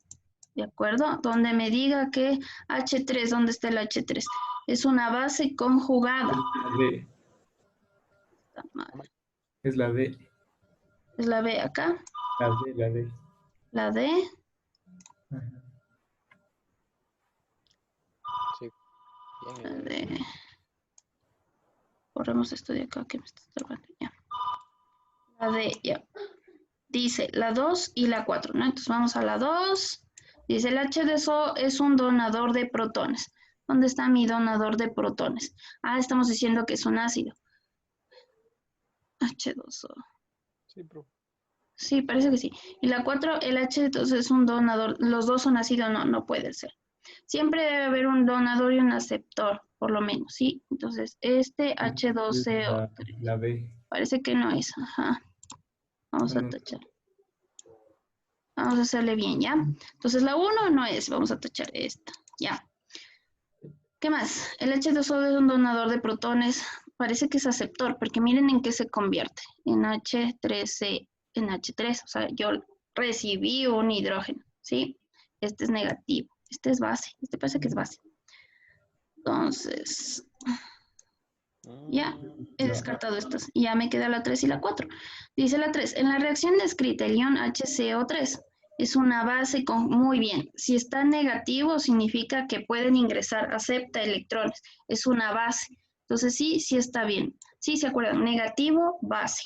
¿De acuerdo? Donde me diga que H3, ¿dónde está el H3? Es una base conjugada. La D. Está mal. Es la D. ¿Es la B acá? La D. La D. Ajá. Sí. La D. Borremos esto de acá que me está estorbando. Ya. La D, ya. Dice la 2 y la 4, ¿no? Entonces vamos a la 2. Dice el H2O es un donador de protones. ¿Dónde está mi donador de protones? Estamos diciendo que es un ácido. H2O. Sí, bro. Sí, parece que sí. Y la 4, el H2 es un donador. Los dos son ácidos, no puede ser. Siempre debe haber un donador y un aceptor, por lo menos, ¿sí? Entonces, este H2CO. La B. Parece que no es, ajá. Vamos a tachar. Vamos a hacerle bien, ¿ya? Entonces, la 1 no es, vamos a tachar esta, ¿ya? ¿Qué más? El H2O es un donador de protones. Parece que es aceptor, porque miren en qué se convierte. En H3C, en H3. O sea, yo recibí un hidrógeno, ¿sí? Este es negativo. Este es base. Este parece que es base. Entonces, ya he descartado estas. Y ya me queda la 3 y la 4. Dice la 3. En la reacción descrita, el ion HCO3 es una base con... Muy bien. Si está negativo, significa que pueden ingresar, acepta electrones. Es una base. Entonces, sí está bien. Sí, ¿se acuerdan? Negativo, base.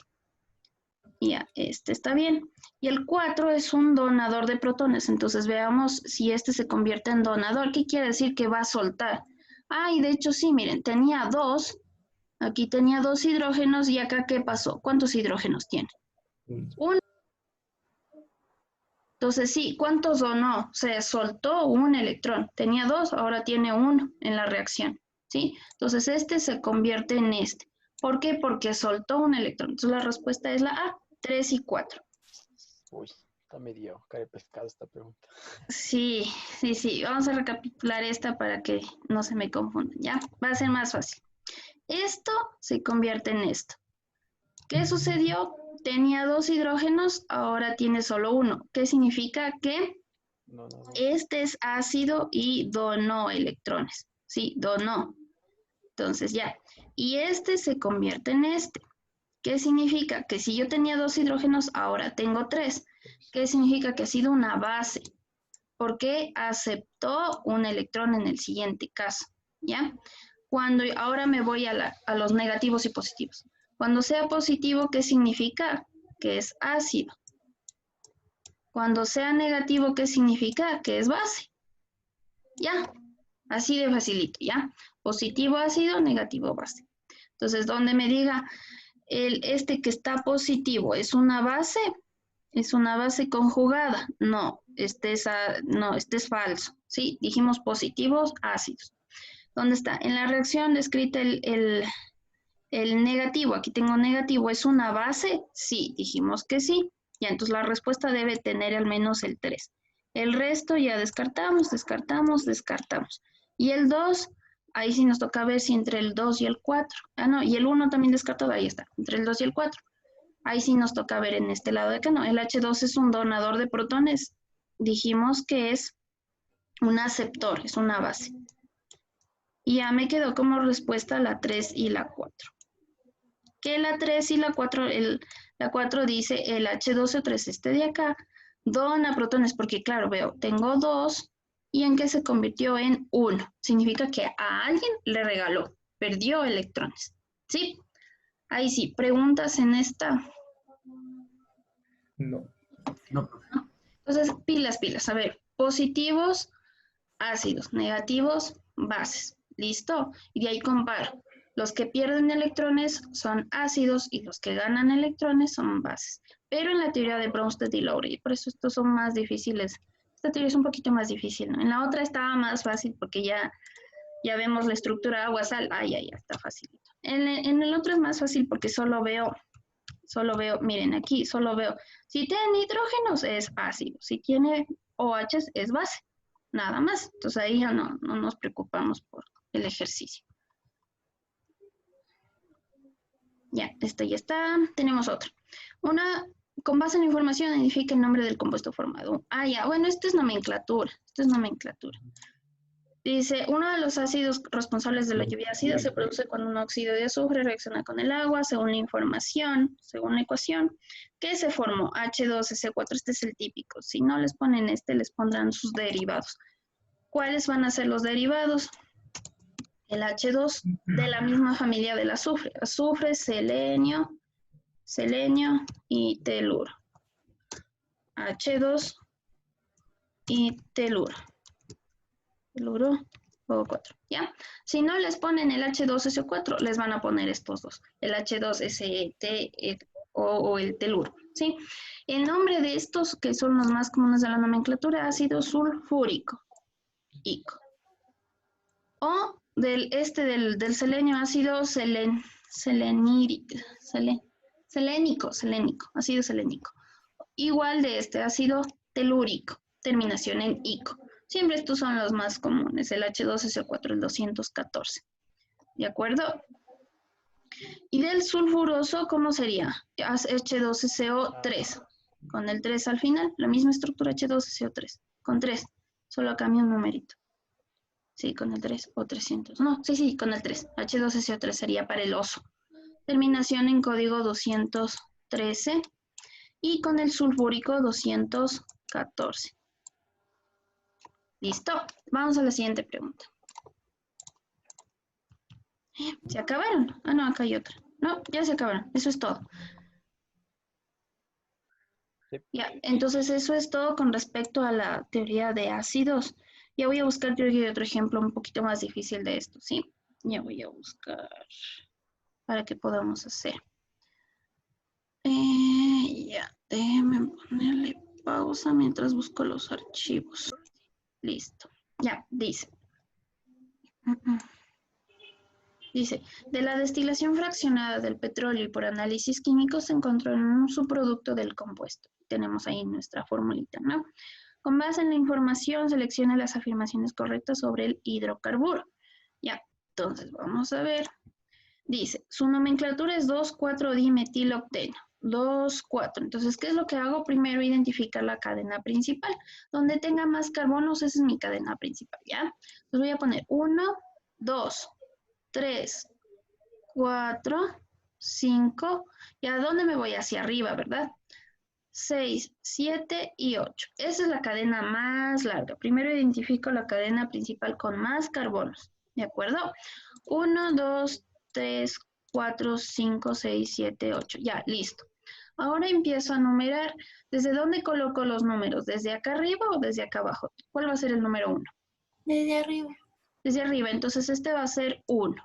Ya, este está bien. Y el 4 es un donador de protones. Entonces, veamos si este se convierte en donador. ¿Qué quiere decir? Que va a soltar. Y de hecho sí, miren, tenía 2 Aquí tenía 2 hidrógenos y acá, ¿qué pasó? ¿Cuántos hidrógenos tiene? Uno. Entonces, sí, ¿cuántos donó? Se soltó un electrón. Tenía 2, ahora tiene 1 en la reacción, ¿sí? Entonces, este se convierte en este. ¿Por qué? Porque soltó un electrón. Entonces, la respuesta es la A, 3 y 4. Uy, está medio cara de pescado esta pregunta. Sí, sí, sí. Vamos a recapitular esta para que no se me confundan, ¿ya? Va a ser más fácil. Esto se convierte en esto. ¿Qué sucedió? Tenía 2 hidrógenos, ahora tiene solo 1. ¿Qué significa? Que No. este es ácido y donó electrones. Sí, donó. Entonces ya. Y este se convierte en este. ¿Qué significa? Que si yo tenía 2 hidrógenos, ahora tengo 3. ¿Qué significa? Que ha sido una base. Porque aceptó un electrón en el siguiente caso. ¿Ya? Ahora me voy a los negativos y positivos. Cuando sea positivo, ¿qué significa? Que es ácido. Cuando sea negativo, ¿qué significa? Que es base. Ya, así de facilito, ¿ya? Positivo ácido, negativo base. Entonces, donde me diga este que está positivo, ¿es una base? ¿Es una base conjugada? No, este es falso. Sí, dijimos positivos, ácidos. ¿Dónde está? En la reacción descrita el negativo, aquí tengo negativo, ¿es una base? Sí, dijimos que sí. Ya, entonces la respuesta debe tener al menos el 3. El resto ya descartamos. Y el 2, ahí sí nos toca ver si entre el 2 y el 4. Ah, no, y el 1 también descartado, ahí está, entre el 2 y el 4. Ahí sí nos toca ver en este lado de acá, no, el H2 es un donador de protones. Dijimos que es un aceptor, es una base. Y ya me quedó como respuesta la 3 y la 4. Que la 3 y la 4, la 4 dice el H2O3, este de acá, dona protones, porque claro, veo, tengo 2, y en que se convirtió en 1. Significa que a alguien le regaló, perdió electrones. ¿Sí? Ahí sí, preguntas en esta. No. No, profe. Entonces, pilas. A ver, positivos, ácidos, negativos, bases. ¿Listo? Y de ahí comparo. Los que pierden electrones son ácidos y los que ganan electrones son bases. Pero en la teoría de Bronsted y Lowry, por eso estos son más difíciles. Esta teoría es un poquito más difícil, ¿no? En la otra estaba más fácil porque ya vemos la estructura agua-sal. Ya está facilito. En el otro es más fácil porque solo veo, miren aquí, solo veo, si tiene hidrógenos es ácido, si tiene OH es base, nada más. Entonces ahí ya no nos preocupamos por el ejercicio. Ya, esta ya está. Tenemos otra. Con base en la información, identifica el nombre del compuesto formado. Ya, bueno, esto es nomenclatura. Dice, uno de los ácidos responsables de la lluvia ácida se produce cuando un óxido de azufre reacciona con el agua, según la información, según la ecuación. ¿Qué se formó? H2SO4, este es el típico. Si no les ponen este, les pondrán sus derivados. ¿Cuáles van a ser los derivados? El H2 de la misma familia del azufre. Azufre, selenio y teluro. H2 y teluro. Teluro o 4, ¿ya? Si no les ponen el H2SO4, les van a poner estos dos. El H2ST o el teluro, ¿sí? El nombre de estos, que son los más comunes de la nomenclatura, ácido sulfúrico. ICO. O del selenio, ácido selénico, ácido selénico. Igual de este ácido telúrico, terminación en ico. Siempre estos son los más comunes, el H2SO4, el 214. ¿De acuerdo? Y del sulfuroso, ¿cómo sería? H2SO3, con el 3 al final, la misma estructura H2SO3, con 3, solo cambia un numerito. Sí, con el 3 o 300. No, sí, con el 3. H2SO3 sería para el oso. Terminación en código 213. Y con el sulfúrico 214. ¿Listo? Vamos a la siguiente pregunta. ¿Se acabaron? No, acá hay otra. No, ya se acabaron. Eso es todo. Sí. Ya, entonces eso es todo con respecto a la teoría de ácidos. Ya voy a buscar otro ejemplo un poquito más difícil de esto, ¿sí? Ya voy a buscar. para que podamos hacer. Ya, déjenme ponerle pausa mientras busco los archivos. Listo. Ya, dice. Dice, de la destilación fraccionada del petróleo y por análisis químico se encontró en un subproducto del compuesto. Tenemos ahí nuestra formulita, ¿no? Con base en la información, selecciona las afirmaciones correctas sobre el hidrocarburo. Ya, entonces vamos a ver. Dice, su nomenclatura es 2,4-dimetilocteno. 2,4. Entonces, ¿qué es lo que hago? Primero, identificar la cadena principal. Donde tenga más carbonos, esa es mi cadena principal, ¿ya? Entonces voy a poner 1, 2, 3, 4, 5. ¿Y a dónde me voy? Hacia arriba, ¿verdad? 6, 7 y 8. Esa es la cadena más larga. Primero identifico la cadena principal con más carbonos. ¿De acuerdo? 1, 2, 3, 4, 5, 6, 7, 8. Ya, listo. Ahora empiezo a numerar. ¿Desde dónde coloco los números? ¿Desde acá arriba o desde acá abajo? ¿Cuál va a ser el número 1? Desde arriba. Desde arriba. Entonces este va a ser 1.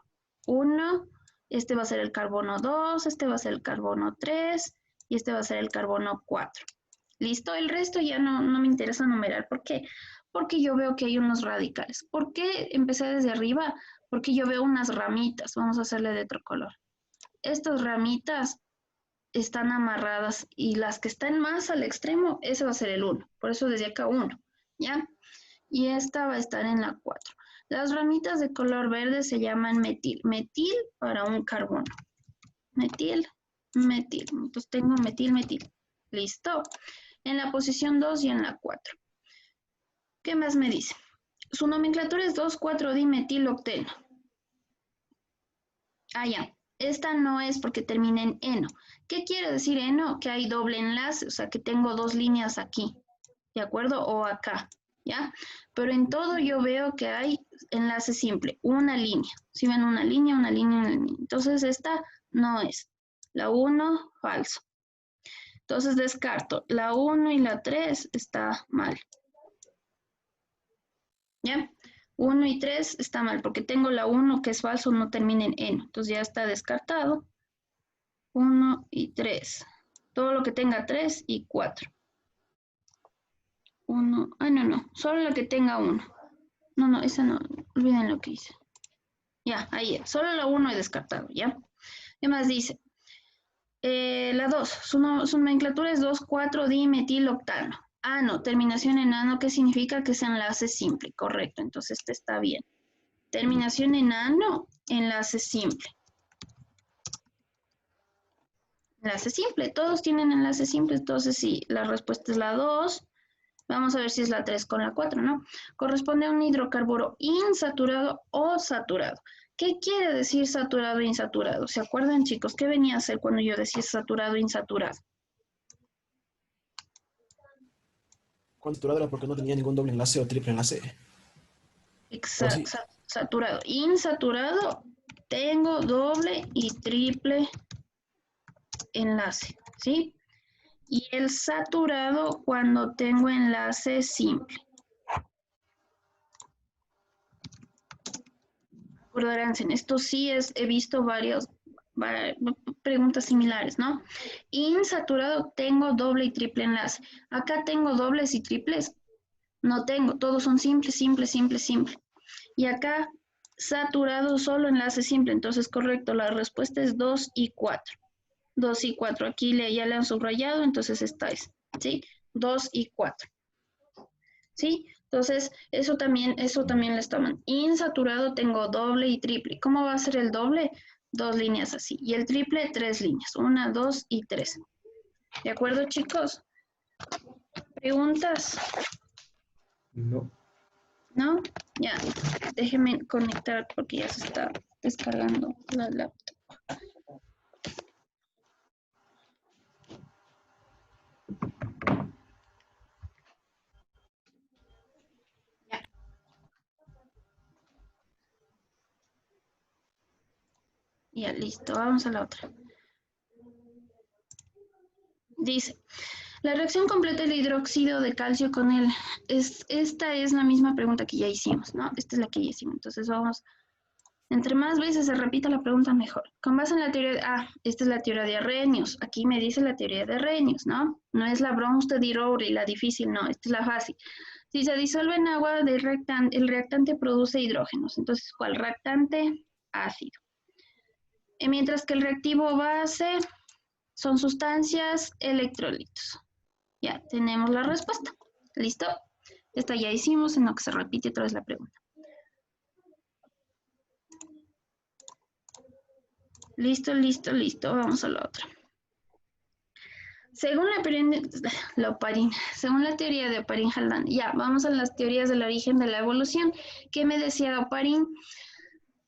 1. Este va a ser el carbono 2. Este va a ser el carbono 3. Y este va a ser el carbono 4. ¿Listo? El resto ya no me interesa numerar. ¿Por qué? Porque yo veo que hay unos radicales. ¿Por qué empecé desde arriba? Porque yo veo unas ramitas. Vamos a hacerle de otro color. Estas ramitas están amarradas y las que están más al extremo, ese va a ser el 1. Por eso desde acá 1. ¿Ya? Y esta va a estar en la 4. Las ramitas de color verde se llaman metil. Metil para un carbono. Metil, metil. Entonces tengo metil, metil. ¿Listo? En la posición 2 y en la 4. ¿Qué más me dice? Su nomenclatura es 2,4-dimetilocteno. Ah, ya. Esta no es porque termina en eno. ¿Qué quiere decir eno? Que hay doble enlace, o sea que tengo dos líneas aquí. ¿De acuerdo? O acá. ¿Ya? Pero en todo yo veo que hay enlace simple, una línea. Si ven una línea, una línea, una línea. Entonces esta no es. La 1, falso. Entonces descarto. La 1 y la 3 está mal. ¿Ya? 1 y 3 está mal, porque tengo la 1 que es falso, no termina en eno. Entonces ya está descartado. 1 y 3. Todo lo que tenga 3 y 4. 1, no, solo la que tenga 1. No, esa no, olviden lo que hice. Ya, ahí, solo la 1 he descartado, ¿ya? ¿Qué más dice? La 2, su nomenclatura es 2,4-dimetiloctano. Ano, terminación en ano, ¿qué significa? Que es enlace simple, correcto, entonces este está bien. Terminación en ano, enlace simple. Enlace simple, todos tienen enlace simple, entonces sí, la respuesta es la 2. Vamos a ver si es la 3 con la 4, ¿no? Corresponde a un hidrocarburo insaturado o saturado. ¿Qué quiere decir saturado e insaturado? ¿Se acuerdan, chicos? ¿Qué venía a hacer cuando yo decía saturado e insaturado? ¿Cuánto saturado era? Porque no tenía ningún doble enlace o triple enlace. Exacto, sí. saturado. Insaturado, tengo doble y triple enlace, ¿sí? Y el saturado cuando tengo enlace simple. Acordaránse, esto sí he visto varias preguntas similares, ¿no? Insaturado tengo doble y triple enlace. Acá tengo dobles y triples. No tengo, todos son simples, simple, simple, simple. Y acá saturado solo enlace simple. Entonces, correcto, la respuesta es 2 y 4. 2 y 4. Aquí ya le han subrayado, entonces esta es, ¿sí? 2 y 4. ¿Sí? Entonces, eso también le estaban. Insaturado tengo doble y triple. ¿Cómo va a ser el doble? 2 líneas así. Y el triple, 3 líneas. 1, 2 y 3. ¿De acuerdo, chicos? ¿Preguntas? No. ¿No? Ya. Déjenme conectar porque ya se está descargando la laptop. Ya, listo. Vamos a la otra. Dice, la reacción completa del hidróxido de calcio con esta es la misma pregunta que ya hicimos, ¿no? Esta es la que ya hicimos. Entonces vamos Entre más veces se repita la pregunta, mejor. Con base en la teoría esta es la teoría de Arrhenius. Aquí me dice la teoría de Arrhenius, ¿no? No es la Bronsted-Lowry, la difícil, no, esta es la fácil. Si se disuelve en agua, el reactante produce hidrógenos. Entonces, ¿cuál reactante? Ácido. Mientras que el reactivo base son sustancias, electrolitos. Ya, tenemos la respuesta. ¿Listo? Esta ya hicimos, en lo que se repite otra vez la pregunta. Listo, listo, listo. Vamos a la otra. Según según la teoría de Oparin-Haldane, ya, vamos a las teorías del origen de la evolución. ¿Qué me decía Oparin?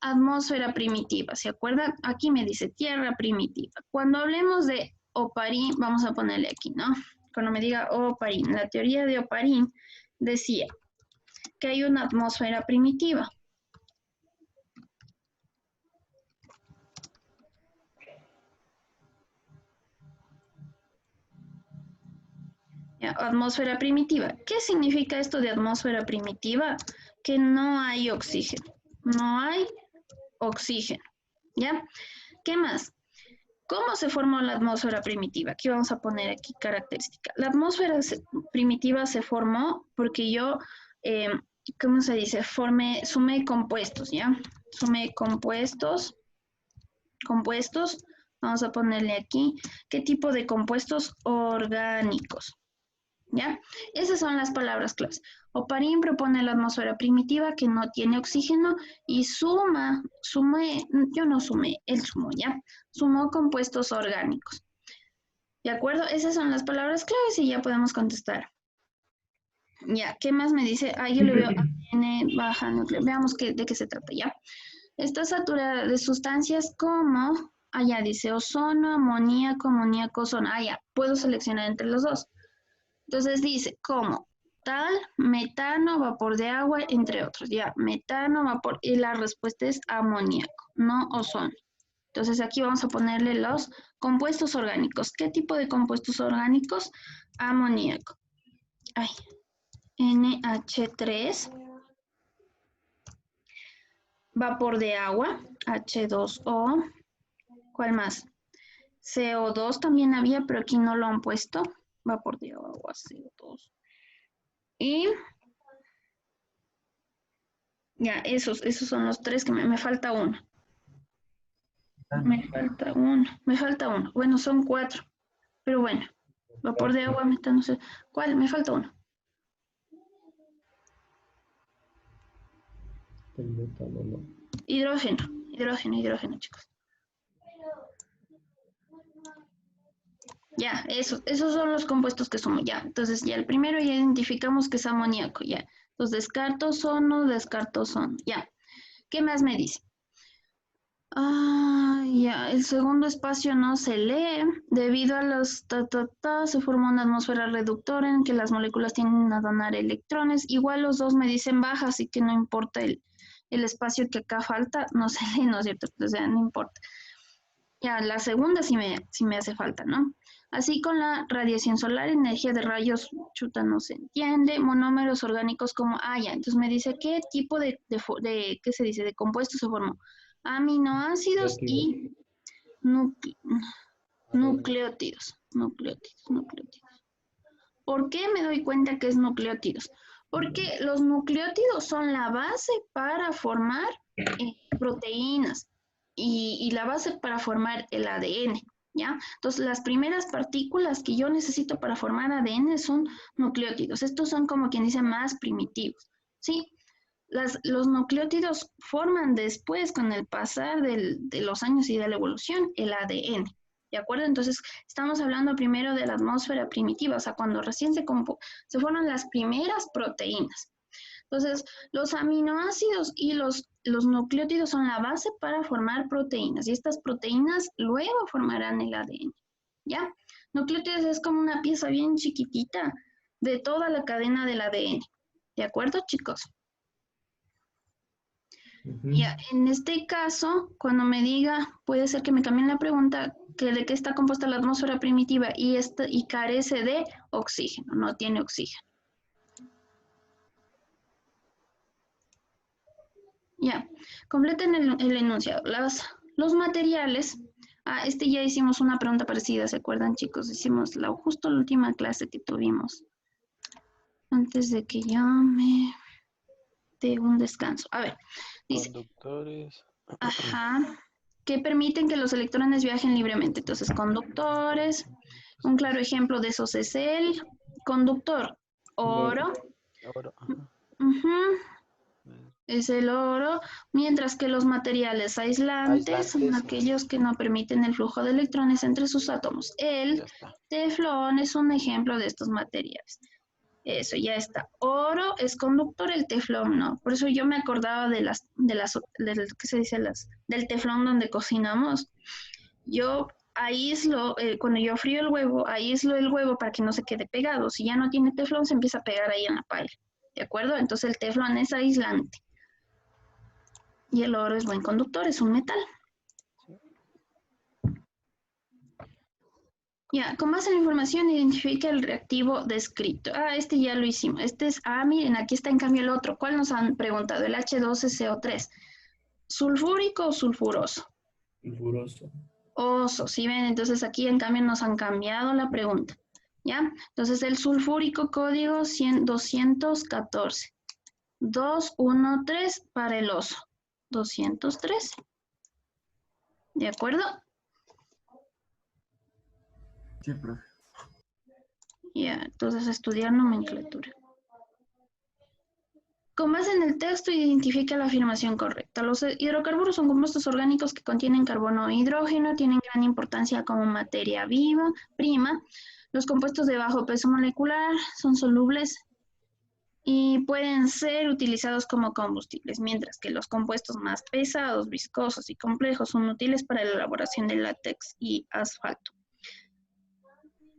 Atmósfera primitiva, ¿se acuerdan? Aquí me dice tierra primitiva. Cuando hablemos de Oparin, vamos a ponerle aquí, ¿no? Cuando me diga Oparin, la teoría de Oparin decía que hay una atmósfera primitiva. Ya, atmósfera primitiva. ¿Qué significa esto de atmósfera primitiva? Que no hay oxígeno. No hay oxígeno. ¿Ya? ¿Qué más? ¿Cómo se formó la atmósfera primitiva? Aquí vamos a poner aquí característica. La atmósfera primitiva se formó porque yo, ¿cómo se dice? Sumé compuestos, ¿ya? Sumé compuestos. Vamos a ponerle aquí. ¿Qué tipo de compuestos? Orgánicos. ¿Ya? Esas son las palabras claves. Oparin propone la atmósfera primitiva que no tiene oxígeno y yo no sumé, él sumó, ¿ya? Sumó compuestos orgánicos. ¿De acuerdo? Esas son las palabras claves y ya podemos contestar. Ya, ¿qué más me dice? Yo le veo ADN baja núcleo. Veamos de qué se trata, ¿ya? Está saturada de sustancias como, ya dice ozono, amoníaco, ozono. Ya, puedo seleccionar entre los dos. Entonces dice, como tal, metano, vapor de agua, entre otros. Ya, metano, vapor, y la respuesta es amoníaco, no ozono. Entonces aquí vamos a ponerle los compuestos orgánicos. ¿Qué tipo de compuestos orgánicos? Amoníaco. NH3. Vapor de agua, H2O. ¿Cuál más? CO2 también había, pero aquí no lo han puesto. Vapor de agua, CO2. Y ya, esos son los tres que me falta uno. Me falta uno. Bueno, son 4. Pero bueno, vapor de agua, metano, no sé. ¿Cuál? Me falta uno. El metano, no. Hidrógeno, chicos. Ya, esos son los compuestos que sumo, ya. Entonces, ya el primero ya identificamos que es amoníaco, ya. Entonces, descarto ozono, ya. ¿Qué más me dice? Ya, el segundo espacio no se lee. Debido a los se forma una atmósfera reductora en que las moléculas tienden a donar electrones. Igual los dos me dicen baja, así que no importa el espacio que acá falta, no se lee, ¿no es cierto? O sea, no importa. Ya, la segunda sí me hace falta, ¿no? Así con la radiación solar, energía de rayos, chuta, no se entiende, monómeros orgánicos como, ya, entonces me dice qué tipo ¿qué se dice? De compuestos se formó. Aminoácidos y nucleótidos. ¿Por qué me doy cuenta que es nucleótidos? Porque los nucleótidos son la base para formar proteínas y la base para formar el ADN. ¿Ya? Entonces, las primeras partículas que yo necesito para formar ADN son nucleótidos. Estos son como quien dice más primitivos, ¿sí? Los nucleótidos forman después, con el pasar de los años y de la evolución, el ADN. ¿De acuerdo? Entonces, estamos hablando primero de la atmósfera primitiva, o sea, cuando recién se forman las primeras proteínas. Entonces, los aminoácidos y los nucleótidos son la base para formar proteínas y estas proteínas luego formarán el ADN, ¿ya? Nucleótidos es como una pieza bien chiquitita de toda la cadena del ADN, ¿de acuerdo, chicos? Ya, en este caso, cuando me diga, puede ser que me cambien la pregunta, que de qué está compuesta la atmósfera primitiva y carece de oxígeno, no tiene oxígeno. Ya, completen el enunciado. Los materiales, ya hicimos una pregunta parecida, ¿se acuerdan, chicos? Hicimos justo la última clase que tuvimos. Antes de que yo me dé un descanso. A ver, dice. Conductores. Ajá. Que permiten que los electrones viajen libremente. Entonces, conductores. Un claro ejemplo de esos es el conductor. Oro. Ahora, ajá. Ujú. Es el oro, mientras que los materiales aislantes son Aislantes. aquellos que no permiten el flujo de electrones entre sus átomos. Ya El está. teflón es un ejemplo de estos materiales. Eso, ya está. Oro es conductor, el teflón no. Por eso yo me acordaba ¿qué se dice? Del teflón donde cocinamos. Yo aíslo, cuando yo frío el huevo, aíslo el huevo para que no se quede pegado. Si ya no tiene teflón, se empieza a pegar ahí en la paila. ¿De acuerdo? Entonces el teflón es aislante. Y el oro es buen conductor, es un metal. Ya, con base en la información, identifica el reactivo descrito. Este ya lo hicimos. Miren, aquí está en cambio el otro. ¿Cuál nos han preguntado? El H12CO3. ¿Sulfúrico o sulfuroso? Sulfuroso. Oso, ¿sí ven? Entonces aquí en cambio nos han cambiado la pregunta. ¿Ya? Entonces el sulfúrico código 214. 213 para el oso. 213. ¿De acuerdo? Sí, profe. Ya, entonces estudiar nomenclatura. Con base en el texto, identifica la afirmación correcta. Los hidrocarburos son compuestos orgánicos que contienen carbono e hidrógeno, tienen gran importancia como materia viva, prima. Los compuestos de bajo peso molecular son solubles y pueden ser utilizados como combustibles, mientras que los compuestos más pesados, viscosos y complejos son útiles para la elaboración de látex y asfalto.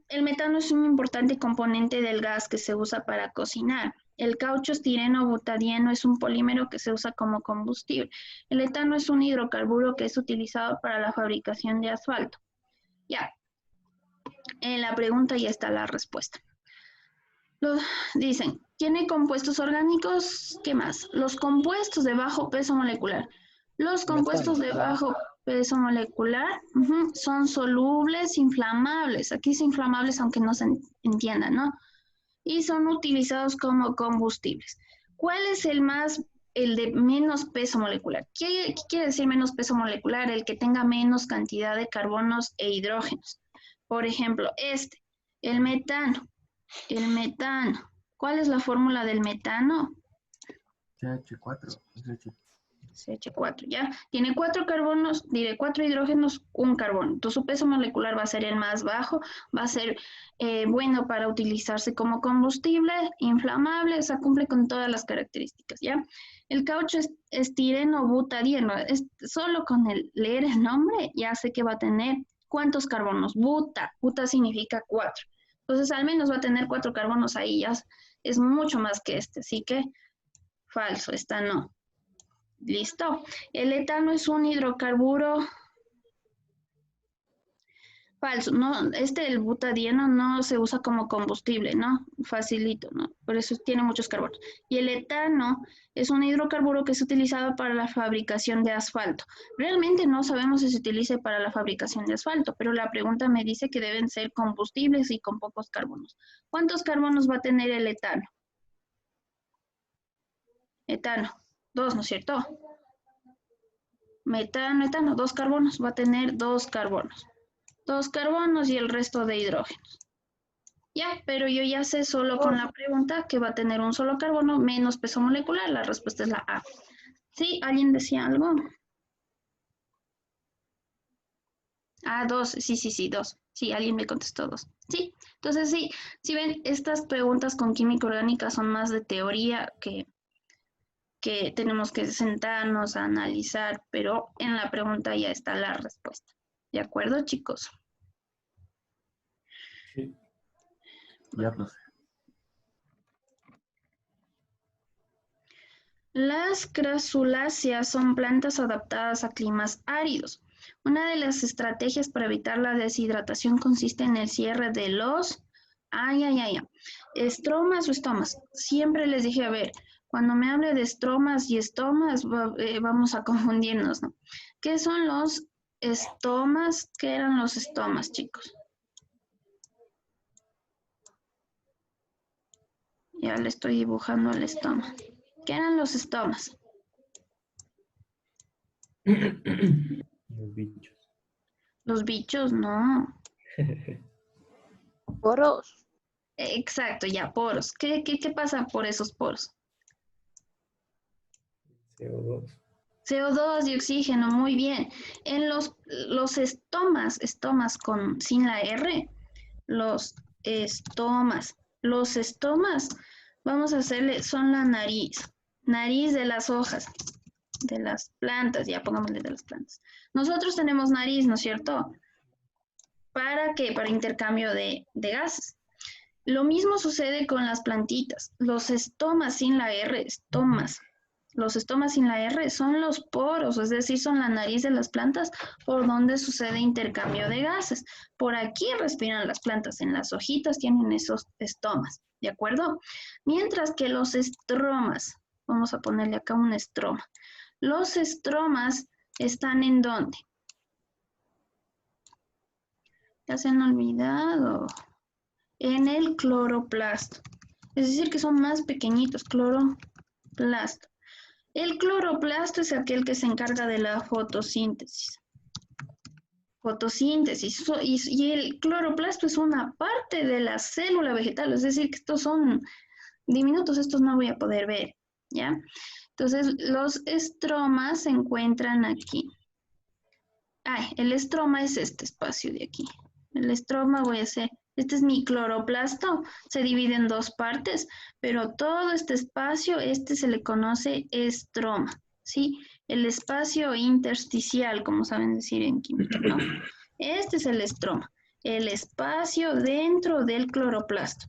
El metano es un importante componente del gas que se usa para cocinar. El caucho estireno butadieno es un polímero que se usa como combustible. El etano es un hidrocarburo que es utilizado para la fabricación de asfalto. Ya, en la pregunta ya está la respuesta. Dicen, ¿tiene compuestos orgánicos? ¿Qué más? Los compuestos de bajo peso molecular. Los compuestos de bajo peso molecular son solubles, inflamables. Aquí es inflamables aunque no se entienda, ¿no? Y son utilizados como combustibles. ¿Cuál es el de menos peso molecular? ¿Qué quiere decir menos peso molecular? El que tenga menos cantidad de carbonos e hidrógenos. Por ejemplo, el metano. El metano. ¿Cuál es la fórmula del metano? CH4. CH4, ¿ya? Tiene 4 carbonos, 4 hidrógenos, 1 carbono. Entonces su peso molecular va a ser el más bajo, va a ser bueno para utilizarse como combustible, inflamable, o sea, cumple con todas las características, ¿ya? El caucho estireno butadieno, solo con leer el nombre ya sé que va a tener ¿cuántos carbonos? Buta significa 4. Entonces al menos va a tener 4 carbonos ahí, ya es mucho más que así que falso, esta no. Listo. El etano es un hidrocarburo falso. No, el butadieno no se usa como combustible, ¿no? Facilito, ¿no? Por eso tiene muchos carbonos. Y el etano es un hidrocarburo que es utilizado para la fabricación de asfalto. Realmente no sabemos si se utiliza para la fabricación de asfalto, pero la pregunta me dice que deben ser combustibles y con pocos carbonos. ¿Cuántos carbonos va a tener el etano? Etano. 2, ¿no es cierto? Metano, 2 carbonos, va a tener 2 carbonos. 2 carbonos y el resto de hidrógenos. Ya, pero yo ya sé solo con la pregunta que va a tener un solo carbono menos peso molecular. La respuesta es la A. ¿Sí? ¿Alguien decía algo? 2. Sí, 2. Sí, alguien me contestó 2. Sí, entonces sí. Si ven, estas preguntas con química orgánica son más de teoría que tenemos que sentarnos a analizar, pero en la pregunta ya está la respuesta. ¿De acuerdo, chicos? Sí. Ya, profe. Las crasuláceas son plantas adaptadas a climas áridos. Una de las estrategias para evitar la deshidratación consiste en el cierre de los... estromas o estomas. Siempre les dije, a ver, Cuando me hable de estromas y estomas, vamos a confundirnos, ¿no? ¿Qué son los estomas? ¿Qué eran los estomas, chicos? Ya le estoy dibujando el estoma. ¿Qué eran los estomas? Los bichos. Los bichos, no. Poros. Exacto, ya, poros. ¿Qué pasa por esos poros? CO2. CO2 y oxígeno, muy bien. En los estomas sin la R, los estomas. Los estomas, vamos a hacerle, son la nariz de las hojas, de las plantas, ya pongámosle de las plantas. Nosotros tenemos nariz, ¿no es cierto? ¿Para qué? Para intercambio de gases. Lo mismo sucede con las plantitas. Los estomas sin la R, estomas. Los estomas sin la R son los poros, es decir, son la nariz de las plantas por donde sucede intercambio de gases. Por aquí respiran las plantas, en las hojitas tienen esos estomas, ¿de acuerdo? Mientras que los estromas, vamos a ponerle acá un estroma. Los estromas están ¿en dónde? Ya se han olvidado. En el cloroplasto. Es decir, que son más pequeñitos, cloroplasto. El cloroplasto es aquel que se encarga de la fotosíntesis. Y el cloroplasto es una parte de la célula vegetal, es decir, que estos son diminutos, estos no voy a poder ver, ¿ya? Entonces, los estromas se encuentran aquí. El estroma es este espacio de aquí. El estroma voy a hacer, este es mi cloroplasto, se divide en dos partes, pero todo este espacio, se le conoce estroma, ¿sí? El espacio intersticial, como saben decir en química, ¿no? Este es el estroma, el espacio dentro del cloroplasto.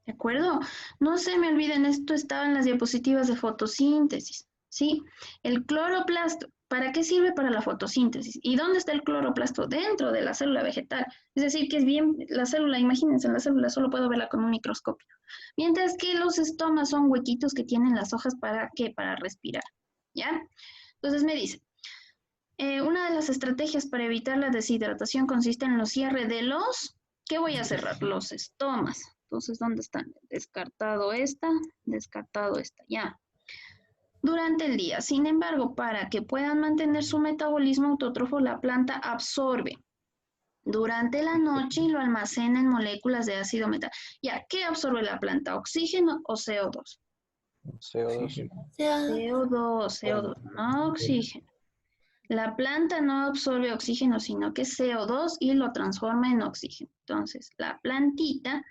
¿De acuerdo? No se me olviden, esto estaba en las diapositivas de fotosíntesis, ¿sí? El cloroplasto, ¿para qué sirve? Para la fotosíntesis. ¿Y dónde está el cloroplasto? Dentro de la célula vegetal. Es decir, que es bien, la célula, imagínense, la célula solo puedo verla con un microscopio. Mientras que los estomas son huequitos que tienen las hojas, ¿para qué? Para respirar, ¿ya? Entonces me dice, una de las estrategias para evitar la deshidratación consiste en los cierre de los, ¿qué voy a cerrar? Los estomas. Entonces, ¿dónde están? Descartado esta, ya. Durante el día, sin embargo, para que puedan mantener su metabolismo autótrofo, la planta absorbe durante la noche y lo almacena en moléculas de ácido metal. Ya, ¿qué absorbe la planta? ¿Oxígeno o CO2? CO2. CO2, no oxígeno. La planta no absorbe oxígeno, sino que CO2 y lo transforma en oxígeno. Entonces, la plantita,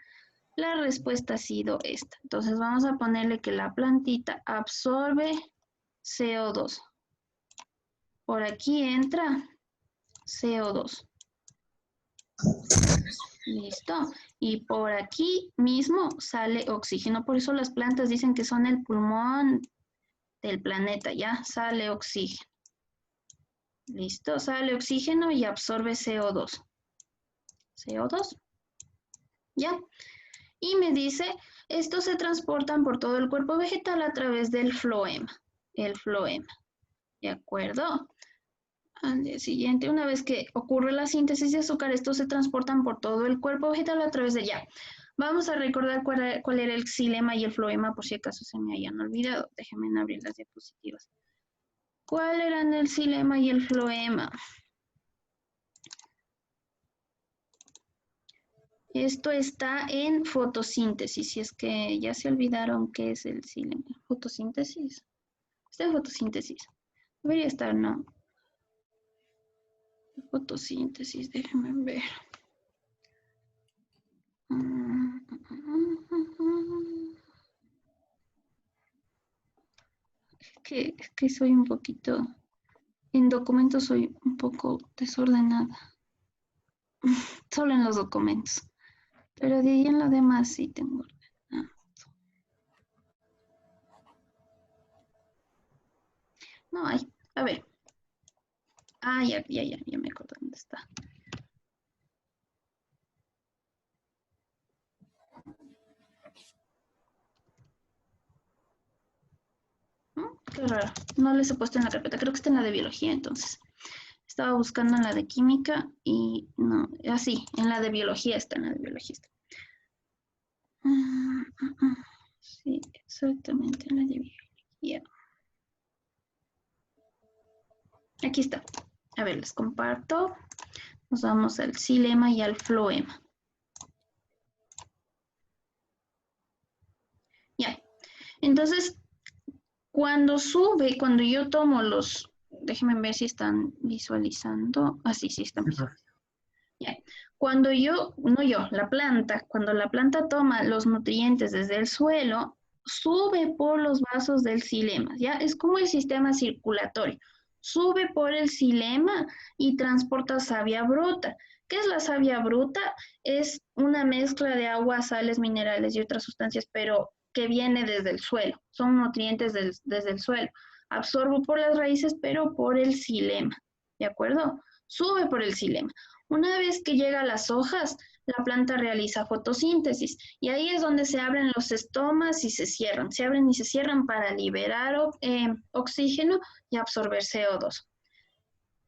la respuesta ha sido esta. Entonces, vamos a ponerle que la plantita absorbe CO2. Por aquí entra CO2. Listo. Y por aquí mismo sale oxígeno. Por eso las plantas dicen que son el pulmón del planeta. Ya sale oxígeno. Listo. Sale oxígeno y absorbe CO2. CO2. Ya. Y me dice, estos se transportan por todo el cuerpo vegetal a través del floema. El floema. ¿De acuerdo? Al día siguiente, una vez que ocurre la síntesis de azúcar, estos se transportan por todo el cuerpo vegetal a través de ya. Vamos a recordar cuál era el xilema y el floema, por si acaso se me hayan olvidado. Déjenme abrir las diapositivas. ¿Cuál eran el xilema y el floema? Esto está en fotosíntesis, si es que ya se olvidaron qué es el xilema. ¿Fotosíntesis? Está en fotosíntesis. Debería estar, ¿no? Fotosíntesis, déjenme ver. Es que soy un poquito, en documentos soy un poco desordenada. Solo en los documentos. Pero de ahí en lo demás sí tengo ordenado. No hay. A ver. Ya me acuerdo dónde está. Qué raro. No les he puesto en la carpeta. Creo que está en la de biología, entonces. Estaba buscando en la de química y no. Así, en la de biología está, en la de biología está. Sí, exactamente, en la de biología. Aquí está. A ver, les comparto. Nos vamos al xilema y al floema. Ya. Entonces, cuando sube, cuando yo tomo los... Déjenme ver si están visualizando. Ah, sí, sí están Sí, visualizando. profe. Ya. Cuando yo, no yo, la planta, cuando la planta toma los nutrientes desde el suelo, sube por los vasos del xilema, ¿ya? Es como el sistema circulatorio. Sube por el xilema y transporta savia bruta. ¿Qué es la savia bruta? Es una mezcla de agua, sales, minerales y otras sustancias, pero que viene desde el suelo. Son nutrientes desde el suelo. Absorbo por las raíces, pero por el xilema, ¿de acuerdo? Sube por el xilema. Una vez que llega a las hojas, la planta realiza fotosíntesis y ahí es donde se abren los estomas y se cierran. Se abren y se cierran para liberar oxígeno y absorber CO2.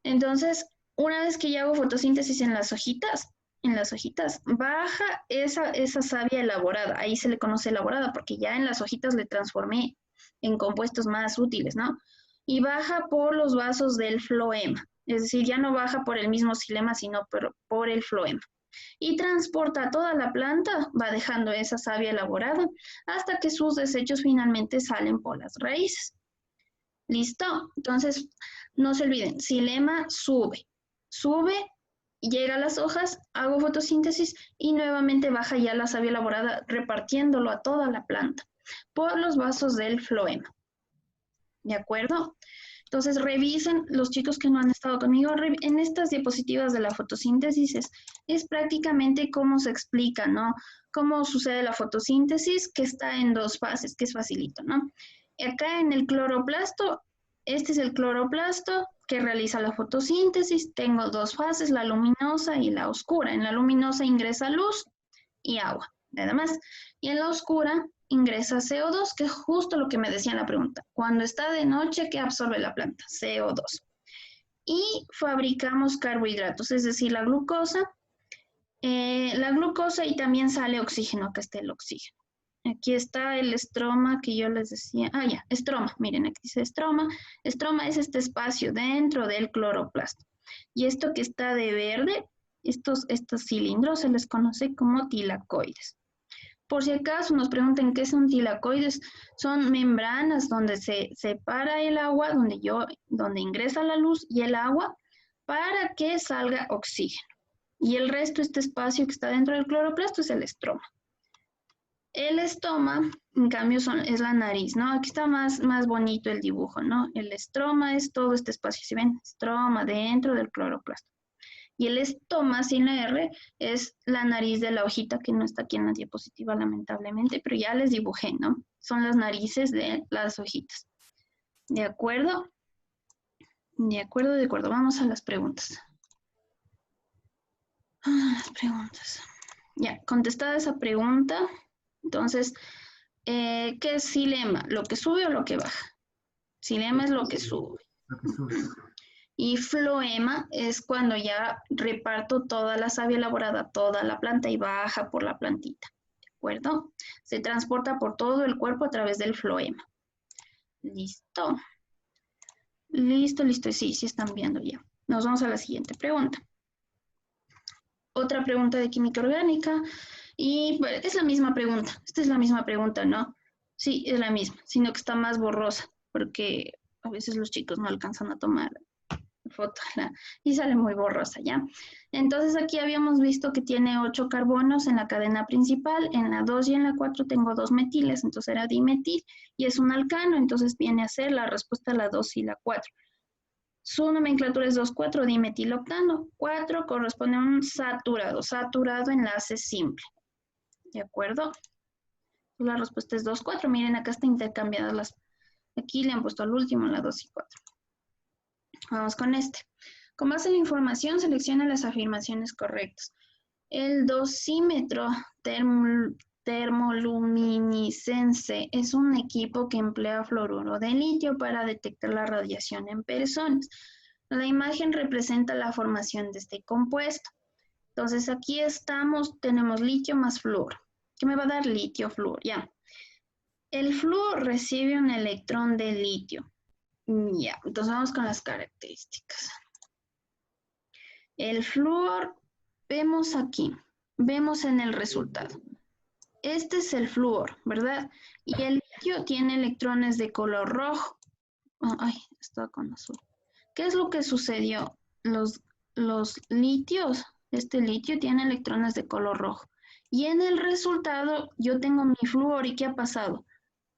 Entonces, una vez que ya hago fotosíntesis en las hojitas, baja esa savia elaborada. Ahí se le conoce elaborada porque ya en las hojitas le transformé en compuestos más útiles, ¿no? Y baja por los vasos del floema. Es decir, ya no baja por el mismo xilema, sino por el floema. Y transporta toda la planta, va dejando esa savia elaborada, hasta que sus desechos finalmente salen por las raíces. ¿Listo? Entonces, no se olviden, xilema sube, llega a las hojas, hago fotosíntesis y nuevamente baja ya la savia elaborada, repartiéndolo a toda la planta por los vasos del floema. ¿De acuerdo? Entonces, revisen, los chicos que no han estado conmigo, en estas diapositivas de la fotosíntesis es prácticamente cómo se explica, ¿no? Cómo sucede la fotosíntesis, que está en dos fases, que es facilito, ¿no? Acá en el cloroplasto, este es el cloroplasto que realiza la fotosíntesis. Tengo dos fases, la luminosa y la oscura. En la luminosa ingresa luz y agua, nada más. Y en la oscura ingresa CO2, que es justo lo que me decía en la pregunta. Cuando está de noche, ¿qué absorbe la planta? CO2. Y fabricamos carbohidratos, es decir, la glucosa y también sale oxígeno, acá está el oxígeno. Aquí está el estroma que yo les decía. Ah, ya, estroma. Miren, aquí dice estroma. Estroma es este espacio dentro del cloroplasto. Y esto que está de verde, estos cilindros se les conoce como tilacoides. Por si acaso nos preguntan qué son tilacoides, son membranas donde se separa el agua, donde ingresa la luz y el agua para que salga oxígeno. Y el resto, este espacio que está dentro del cloroplasto, es el estroma. El estoma, en cambio, es la nariz, ¿no? Aquí está más bonito el dibujo, ¿no? El estroma es todo este espacio, ¿sí ven? Estroma dentro del cloroplasto. Y el estoma, sin la R, es la nariz de la hojita, que no está aquí en la diapositiva, lamentablemente, pero ya les dibujé, ¿no? Son las narices de las hojitas. ¿De acuerdo? De acuerdo. Vamos a las preguntas. Las preguntas. Ya, contestada esa pregunta, entonces, ¿qué es xilema? ¿Lo que sube o lo que baja? Xilema es lo que sube. Lo que sube. Y floema es cuando ya reparto toda la savia elaborada, toda la planta y baja por la plantita. ¿De acuerdo? Se transporta por todo el cuerpo a través del floema. ¿Listo? Listo. Sí están viendo ya. Nos vamos a la siguiente pregunta. Otra pregunta de química orgánica. Y bueno, es la misma pregunta. Esta es la misma pregunta, ¿no? Sí, es la misma, sino que está más borrosa, porque a veces los chicos no alcanzan a tomar foto y sale muy borrosa, ¿ya? Entonces aquí habíamos visto que tiene 8 carbonos en la cadena principal, en la 2 y en la 4 tengo 2 metiles, entonces era dimetil, y es un alcano, entonces viene a ser la respuesta a la 2 y la 4. Su nomenclatura es 2,4 dimetiloctano. 4 corresponde a un saturado enlace simple. ¿De acuerdo? La respuesta es 2,4. Miren, acá está intercambiadas las... Aquí le han puesto al último la 2 y 4. Vamos con este. Con base en la información, selecciona las afirmaciones correctas. El dosímetro termoluminiscencia es un equipo que emplea fluoruro de litio para detectar la radiación en personas. La imagen representa la formación de este compuesto. Entonces aquí tenemos litio más flúor. ¿Qué me va a dar litio, flúor? Ya. El flúor recibe un electrón de litio. Ya, entonces vamos con las características. El flúor, vemos aquí, vemos en el resultado. Este es el flúor, ¿verdad? Y el litio tiene electrones de color rojo. Ay, está con azul. ¿Qué es lo que sucedió? Los litios, este litio tiene electrones de color rojo. Y en el resultado yo tengo mi flúor, ¿y qué ha pasado?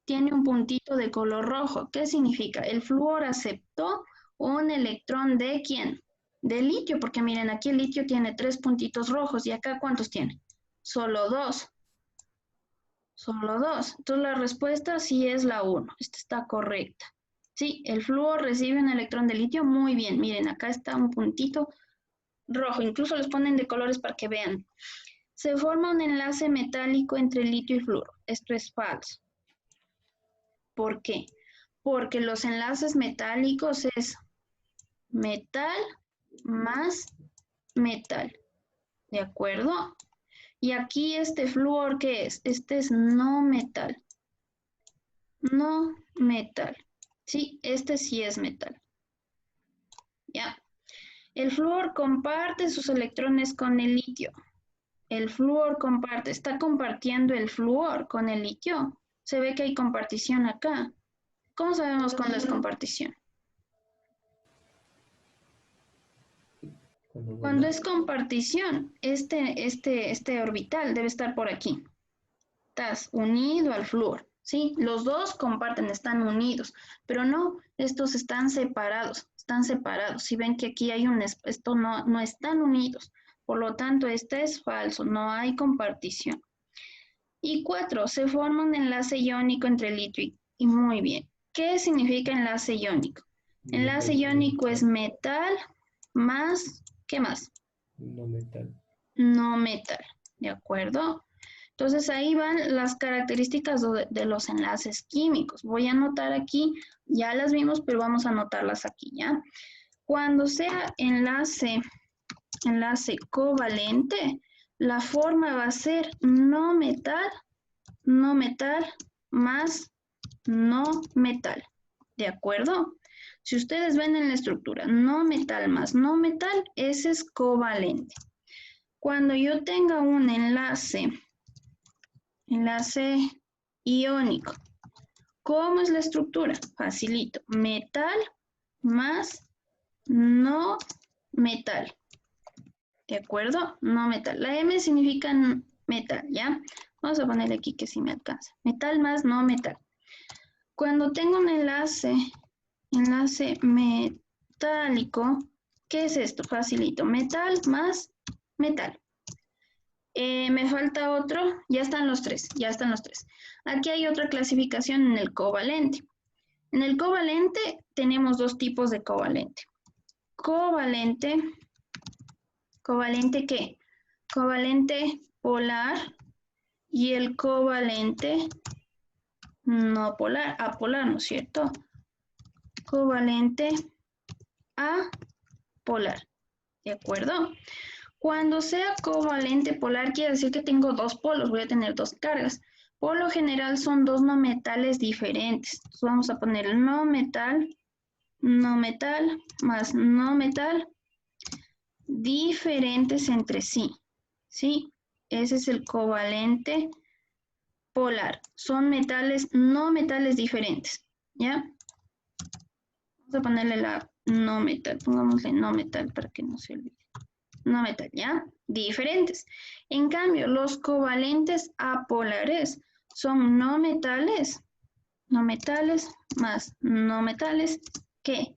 Tiene un puntito de color rojo. ¿Qué significa? El flúor aceptó un electrón de ¿quién? De litio, porque miren, aquí el litio tiene 3 puntitos rojos, ¿y acá cuántos tiene? Solo 2. Solo 2. Entonces la respuesta sí es la 1. Esta está correcta. Sí, el flúor recibe un electrón de litio. Muy bien, miren, acá está un puntito rojo. Incluso les ponen de colores para que vean. Se forma un enlace metálico entre litio y flúor. Esto es falso. ¿Por qué? Porque los enlaces metálicos es metal más metal. ¿De acuerdo? Y aquí este flúor, ¿qué es? Este es no metal. No metal. Sí, este sí es metal. Ya. El flúor comparte sus electrones con el litio. El flúor está compartiendo el flúor con el litio. Se ve que hay compartición acá. ¿Cómo sabemos cuándo es compartición? Cuando es compartición, este orbital debe estar por aquí. Estás unido al flúor, ¿sí? Los dos comparten, están unidos, pero no, estos están separados, Si ven que aquí hay esto no están unidos, por lo tanto, este es falso, no hay compartición. Y 4, se forma un enlace iónico entre litio y muy bien. ¿Qué significa enlace iónico? Enlace iónico es metal más, ¿qué más? No metal. No metal, ¿de acuerdo? Entonces ahí van las características de los enlaces químicos. Voy a anotar aquí, ya las vimos, pero vamos a anotarlas aquí, ¿ya? Cuando sea enlace covalente, la forma va a ser no metal más no metal, ¿de acuerdo? Si ustedes ven en la estructura, no metal más no metal, ese es covalente. Cuando yo tenga un enlace iónico, ¿cómo es la estructura? Facilito, metal más no metal. ¿De acuerdo? No metal. La M significa metal, ¿ya? Vamos a ponerle aquí que sí me alcanza. Metal más no metal. Cuando tengo un enlace metálico, ¿qué es esto? Facilito. Metal más metal. Me falta otro. Ya están los tres. Aquí hay otra clasificación en el covalente. En el covalente tenemos dos tipos de covalente. ¿Covalente qué? Covalente polar y el covalente no polar, apolar, ¿no es cierto? Covalente apolar, ¿de acuerdo? Cuando sea covalente polar quiere decir que tengo dos polos, voy a tener dos cargas. Por lo general son dos no metales diferentes. Entonces vamos a poner no metal más no metal diferentes entre sí, ¿sí? Ese es el covalente polar. Son no metales diferentes, ¿ya? Vamos a ponerle la no metal, pongámosle no metal para que no se olvide. No metal, ¿ya? Diferentes. En cambio, los covalentes apolares son no metales más no metales, ¿qué?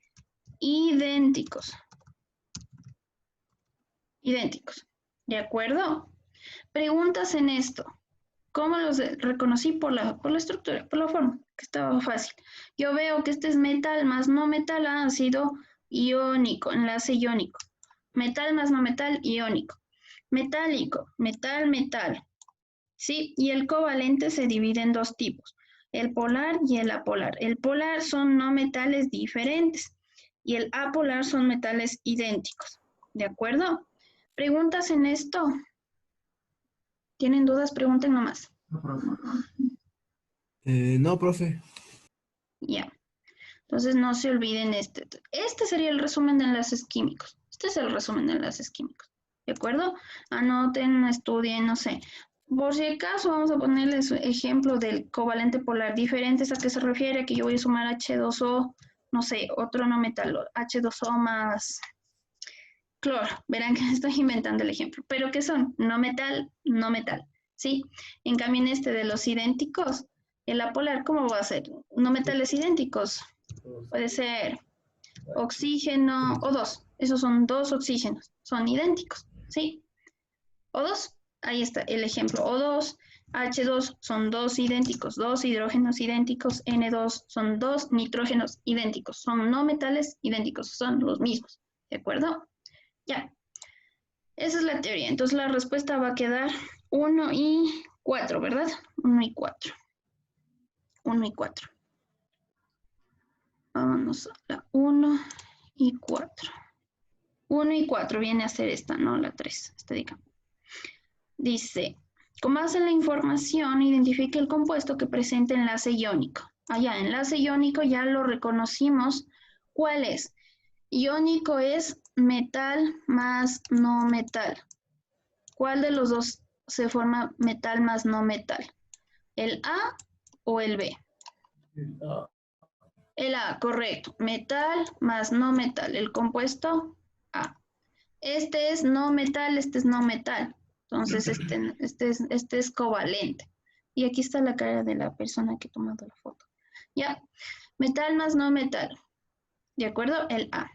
Idénticos. ¿De acuerdo? Preguntas en esto. ¿Cómo los reconocí? Por la estructura, por la forma, que estaba fácil. Yo veo que este es metal más no metal, ácido iónico, enlace iónico. Metal más no metal, iónico. Metálico, metal. ¿sí? Y el covalente se divide en dos tipos, el polar y el apolar. El polar son no metales diferentes y el apolar son metales idénticos, ¿de acuerdo? ¿Preguntas en esto? ¿Tienen dudas? Pregunten nomás. No, profe. No, profe. Ya. Entonces no se olviden este. Este sería el resumen de enlaces químicos. Este es el resumen de enlaces químicos. ¿De acuerdo? Anoten, estudien, no sé. Por si acaso vamos a ponerles ejemplo del covalente polar. ¿Diferentes a qué se refiere? Que yo voy a sumar H2O, no sé, otro no metal, H2O más cloro. Verán que estoy inventando el ejemplo. ¿Pero qué son? No metal, no metal. ¿Sí? En cambio en este de los idénticos, el apolar, ¿cómo va a ser? No metales idénticos. Puede ser oxígeno O2. Esos son dos oxígenos. Son idénticos, ¿sí? O2, ahí está el ejemplo. O2, H2 son dos idénticos, dos hidrógenos idénticos. N2 son dos nitrógenos idénticos. Son no metales idénticos, son los mismos. ¿De acuerdo? Ya. Esa es la teoría. Entonces la respuesta va a quedar 1 y 4, ¿verdad? 1 y 4. 1 y 4. Vámonos a la 1 y 4. 1 y 4 viene a ser esta, no la 3. Esta de acá. Dice, con base en la información, identifique el compuesto que presenta enlace iónico. Allá, enlace iónico ya lo reconocimos. ¿Cuál es? Iónico es metal más no metal. ¿Cuál de los dos se forma metal más no metal? ¿El A o el B? El A, correcto. Metal más no metal. El compuesto A. Este es no metal, este es no metal. Entonces, este es covalente. Y aquí está la cara de la persona que ha tomado la foto. Ya. Metal más no metal. ¿De acuerdo? El A.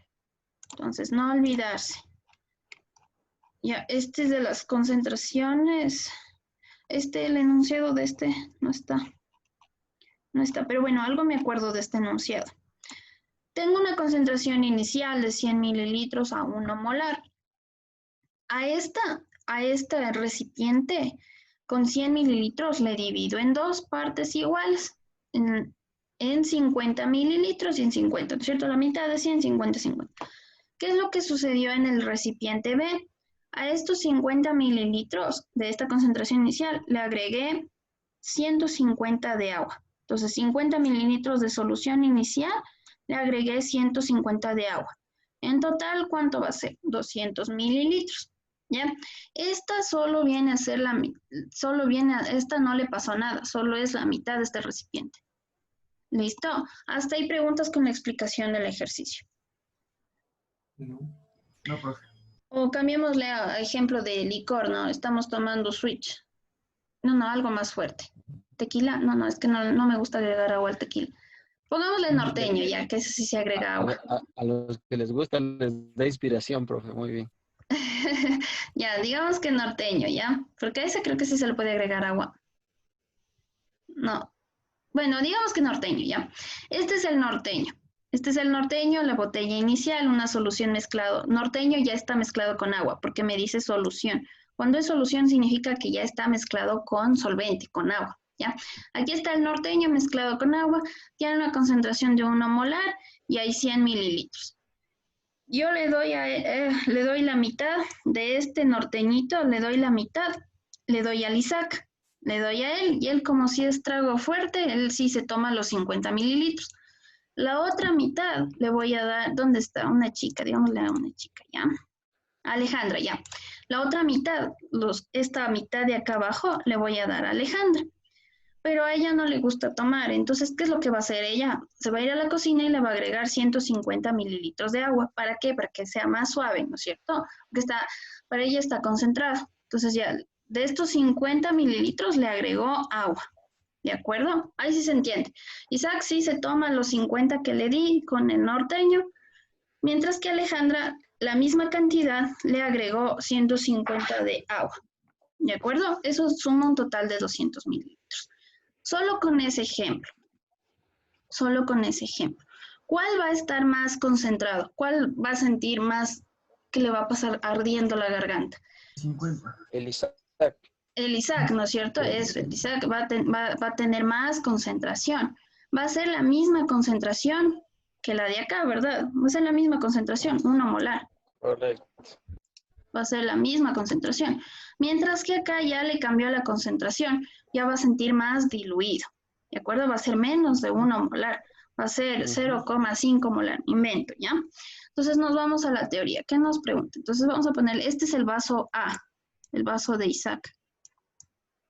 Entonces, no olvidarse. Ya, este es de las concentraciones. El enunciado de este no está. No está, pero bueno, algo me acuerdo de este enunciado. Tengo una concentración inicial de 100 mililitros a 1 molar. A este recipiente con 100 mililitros le divido en dos partes iguales, en 50 mililitros y en 50, ¿no es cierto? La mitad de 100, 50, 50. ¿Qué es lo que sucedió en el recipiente B? A estos 50 mililitros de esta concentración inicial le agregué 150 de agua. Entonces, 50 mililitros de solución inicial, le agregué 150 de agua. En total, ¿cuánto va a ser? 200 mililitros. ¿Ya? Esta solo viene a ser esta no le pasó nada, solo es la mitad de este recipiente. ¿Listo? Hasta ahí preguntas con la explicación del ejercicio. No, profe. O cambiémosle a ejemplo de licor, ¿no? Estamos tomando switch. No, algo más fuerte. ¿Tequila? No, es que no me gusta agregar agua al tequila. Pongámosle norteño ya, que ese sí se agrega agua. A los que les gusta les da inspiración, profe, muy bien. Ya, digamos que norteño, ¿ya? Porque a ese creo que sí se le puede agregar agua. No. Bueno, digamos que norteño, ¿ya? Este es el norteño. Este es el norteño, la botella inicial, una solución mezclado. Norteño ya está mezclado con agua, porque me dice solución. Cuando es solución significa que ya está mezclado con solvente, con agua, ¿ya? Aquí está el norteño mezclado con agua, tiene una concentración de 1 molar y hay 100 mililitros. Yo le doy la mitad de este norteñito, le doy la mitad, le doy al Isaac, le doy a él, y él como si es trago fuerte, él sí se toma los 50 mililitros. La otra mitad le voy a dar, ¿dónde está? Una chica, digámosle a una chica, ¿ya? Alejandra, ya. La otra mitad, esta mitad de acá abajo, le voy a dar a Alejandra. Pero a ella no le gusta tomar, entonces, ¿qué es lo que va a hacer ella? Se va a ir a la cocina y le va a agregar 150 mililitros de agua. ¿Para qué? Para que sea más suave, ¿no es cierto? Porque para ella está concentrado. Entonces ya, de estos 50 mililitros le agregó agua. ¿De acuerdo? Ahí sí se entiende. Isaac sí se toma los 50 que le di con el norteño, mientras que Alejandra, la misma cantidad, le agregó 150 de agua. ¿De acuerdo? Eso suma un total de 200 mililitros. Solo con ese ejemplo. Solo con ese ejemplo. ¿Cuál va a estar más concentrado? ¿Cuál va a sentir más que le va a pasar ardiendo la garganta? 50. El Isaac. El Isaac, ¿no es cierto? Eso, el Isaac va a tener más concentración. Va a ser la misma concentración que la de acá, ¿verdad? Va a ser la misma concentración, 1 molar. Correcto. Va a ser la misma concentración. Mientras que acá ya le cambió la concentración, ya va a sentir más diluido. ¿De acuerdo? Va a ser menos de 1 molar. Va a ser 0,5 molar. Invento, ¿ya? Entonces nos vamos a la teoría. ¿Qué nos pregunta? Entonces vamos a poner, este es el vaso A, el vaso de Isaac.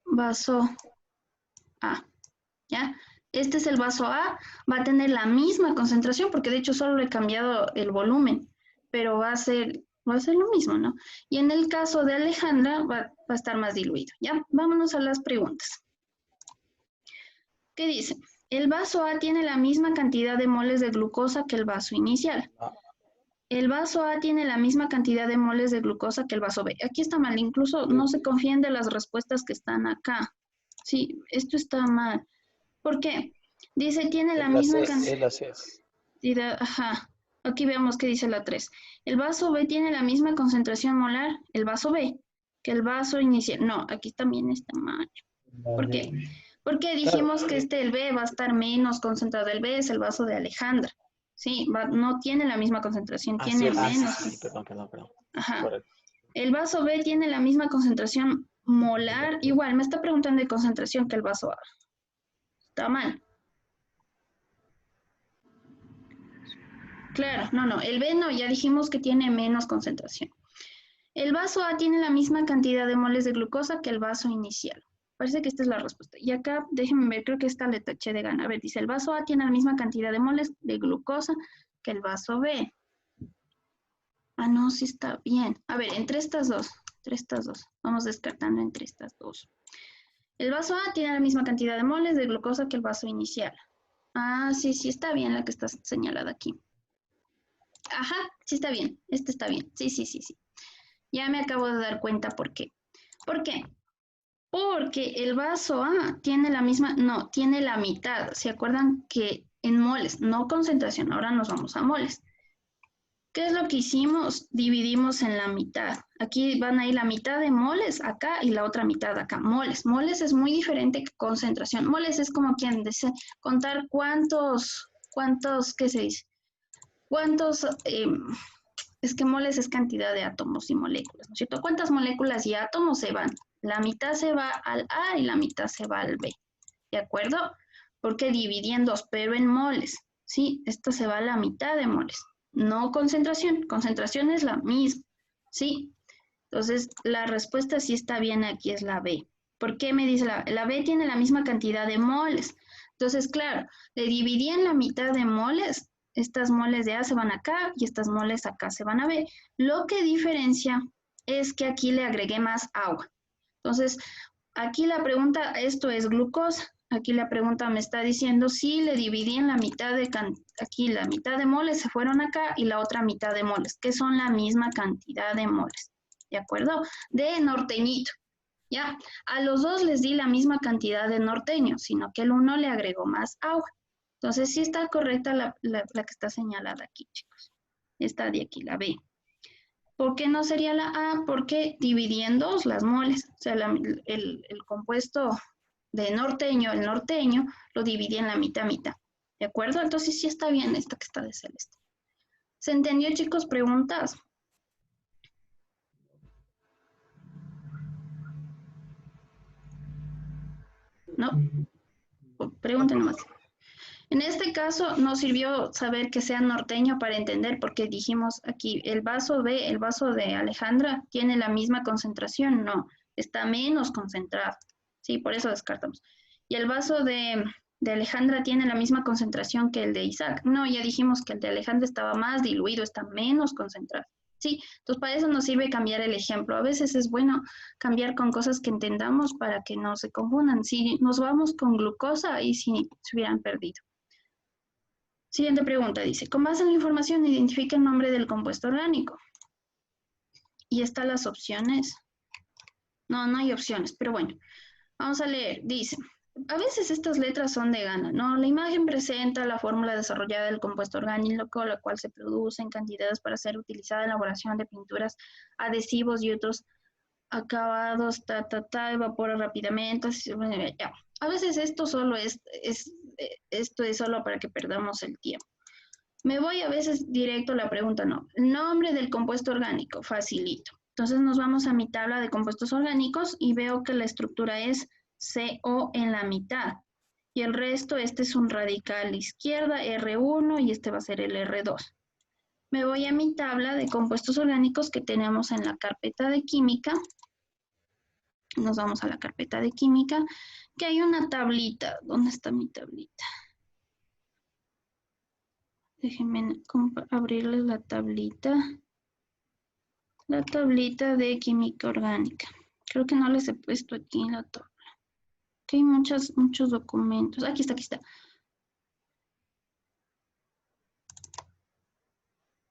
Vaso A, ¿ya? Este es el vaso A, va a tener la misma concentración, porque de hecho solo le he cambiado el volumen, pero va a ser lo mismo, ¿no? Y en el caso de Alejandra va a estar más diluido, ¿ya? Vámonos a las preguntas. ¿Qué dice? El vaso A tiene la misma cantidad de moles de glucosa que el vaso inicial. El vaso A tiene la misma cantidad de moles de glucosa que el vaso B. Aquí está mal, incluso no se confíen de las respuestas que están acá. Sí, esto está mal. ¿Por qué? Dice, tiene la misma cantidad. Ajá. Aquí veamos qué dice la 3. El vaso B tiene la misma concentración molar, el vaso B, que el vaso inicial. No, aquí también está mal. ¿Por qué? Porque dijimos que el B va a estar menos concentrado. El B es el vaso de Alejandra. Sí, no tiene la misma concentración, tiene menos. Sí, perdón. Ajá. Correcto. El vaso B tiene la misma concentración molar. Igual, me está preguntando de concentración que el vaso A. Está mal. Claro, no, el B no, ya dijimos que tiene menos concentración. El vaso A tiene la misma cantidad de moles de glucosa que el vaso inicial. Parece que esta es la respuesta. Y acá, déjenme ver, creo que esta le taché de gana. A ver, dice, el vaso A tiene la misma cantidad de moles de glucosa que el vaso B. Ah, no, sí está bien. A ver, entre estas dos. Vamos descartando entre estas dos. El vaso A tiene la misma cantidad de moles de glucosa que el vaso inicial. Ah, sí, está bien la que está señalada aquí. Ajá, sí está bien. Este está bien. Sí. Ya me acabo de dar cuenta por qué. ¿Por qué? Porque el vaso A tiene la misma, no, tiene la mitad. ¿Se acuerdan que en moles, no concentración? Ahora nos vamos a moles. ¿Qué es lo que hicimos? Dividimos en la mitad. Aquí van a ir la mitad de moles acá y la otra mitad acá. Moles. Moles es muy diferente que concentración. Moles es como quien dice, contar cuántos, ¿qué se dice? ¿Cuántos, es que moles es cantidad de átomos y moléculas, ¿no es cierto? ¿Cuántas moléculas y átomos se van? La mitad se va al A y la mitad se va al B, ¿de acuerdo? Porque dividí en dos, pero en moles, ¿sí? Esto se va a la mitad de moles, no concentración es la misma, ¿sí? Entonces, la respuesta sí está bien aquí, es la B. ¿Por qué me dice la B tiene la misma cantidad de moles? Entonces, claro, le dividí en la mitad de moles. Estas moles de A se van acá y estas moles acá se van a B. Lo que diferencia es que aquí le agregué más agua. Entonces, aquí la pregunta, esto es glucosa. Aquí la pregunta me está diciendo si le dividí en la mitad de, aquí la mitad de moles se fueron acá y la otra mitad de moles, que son la misma cantidad de moles. ¿De acuerdo? De norteñito. ¿Ya? A los dos les di la misma cantidad de norteño, sino que el uno le agregó más agua. Entonces, sí está correcta la que está señalada aquí, chicos. Esta de aquí, la B. ¿Por qué no sería la A? Porque dividí en dos las moles. O sea, el compuesto de norteño, el norteño, lo dividí en la mitad. ¿De acuerdo? Entonces, sí está bien esta que está de celeste. ¿Se entendió, chicos? ¿Preguntas? ¿No? Pregunten nomás. En este caso nos sirvió saber que sea norteño para entender, porque dijimos aquí, el vaso B, el vaso de Alejandra, ¿tiene la misma concentración? No, está menos concentrado. Sí, por eso descartamos. ¿Y el vaso de Alejandra tiene la misma concentración que el de Isaac? No, ya dijimos que el de Alejandra estaba más diluido, está menos concentrado. Sí, entonces para eso nos sirve cambiar el ejemplo. A veces es bueno cambiar con cosas que entendamos para que no se confundan. Si nos vamos con glucosa, ahí sí se hubieran perdido. Siguiente pregunta, dice, con base en la información identifica el nombre del compuesto orgánico. Y están las opciones. No hay opciones, pero bueno, vamos a leer. Dice, a veces estas letras son de gana, ¿no? La imagen presenta la fórmula desarrollada del compuesto orgánico, la cual se produce en cantidades para ser utilizada en la elaboración de pinturas, adhesivos y otros acabados, evapora rápidamente. Bueno, ya. A veces esto solo esto es solo para que perdamos el tiempo. Me voy a veces directo a la pregunta, no. Nombre del compuesto orgánico, facilito. Entonces nos vamos a mi tabla de compuestos orgánicos y veo que la estructura es CO en la mitad. Y el resto, este es un radical izquierda, R1, y este va a ser el R2. Me voy a mi tabla de compuestos orgánicos que tenemos en la carpeta de química. Nos vamos a la carpeta de química, que hay una tablita. ¿Dónde está mi tablita? Déjenme abrirles la tablita. La tablita de química orgánica. Creo que no les he puesto aquí en la tabla. Que hay muchos documentos. Aquí está.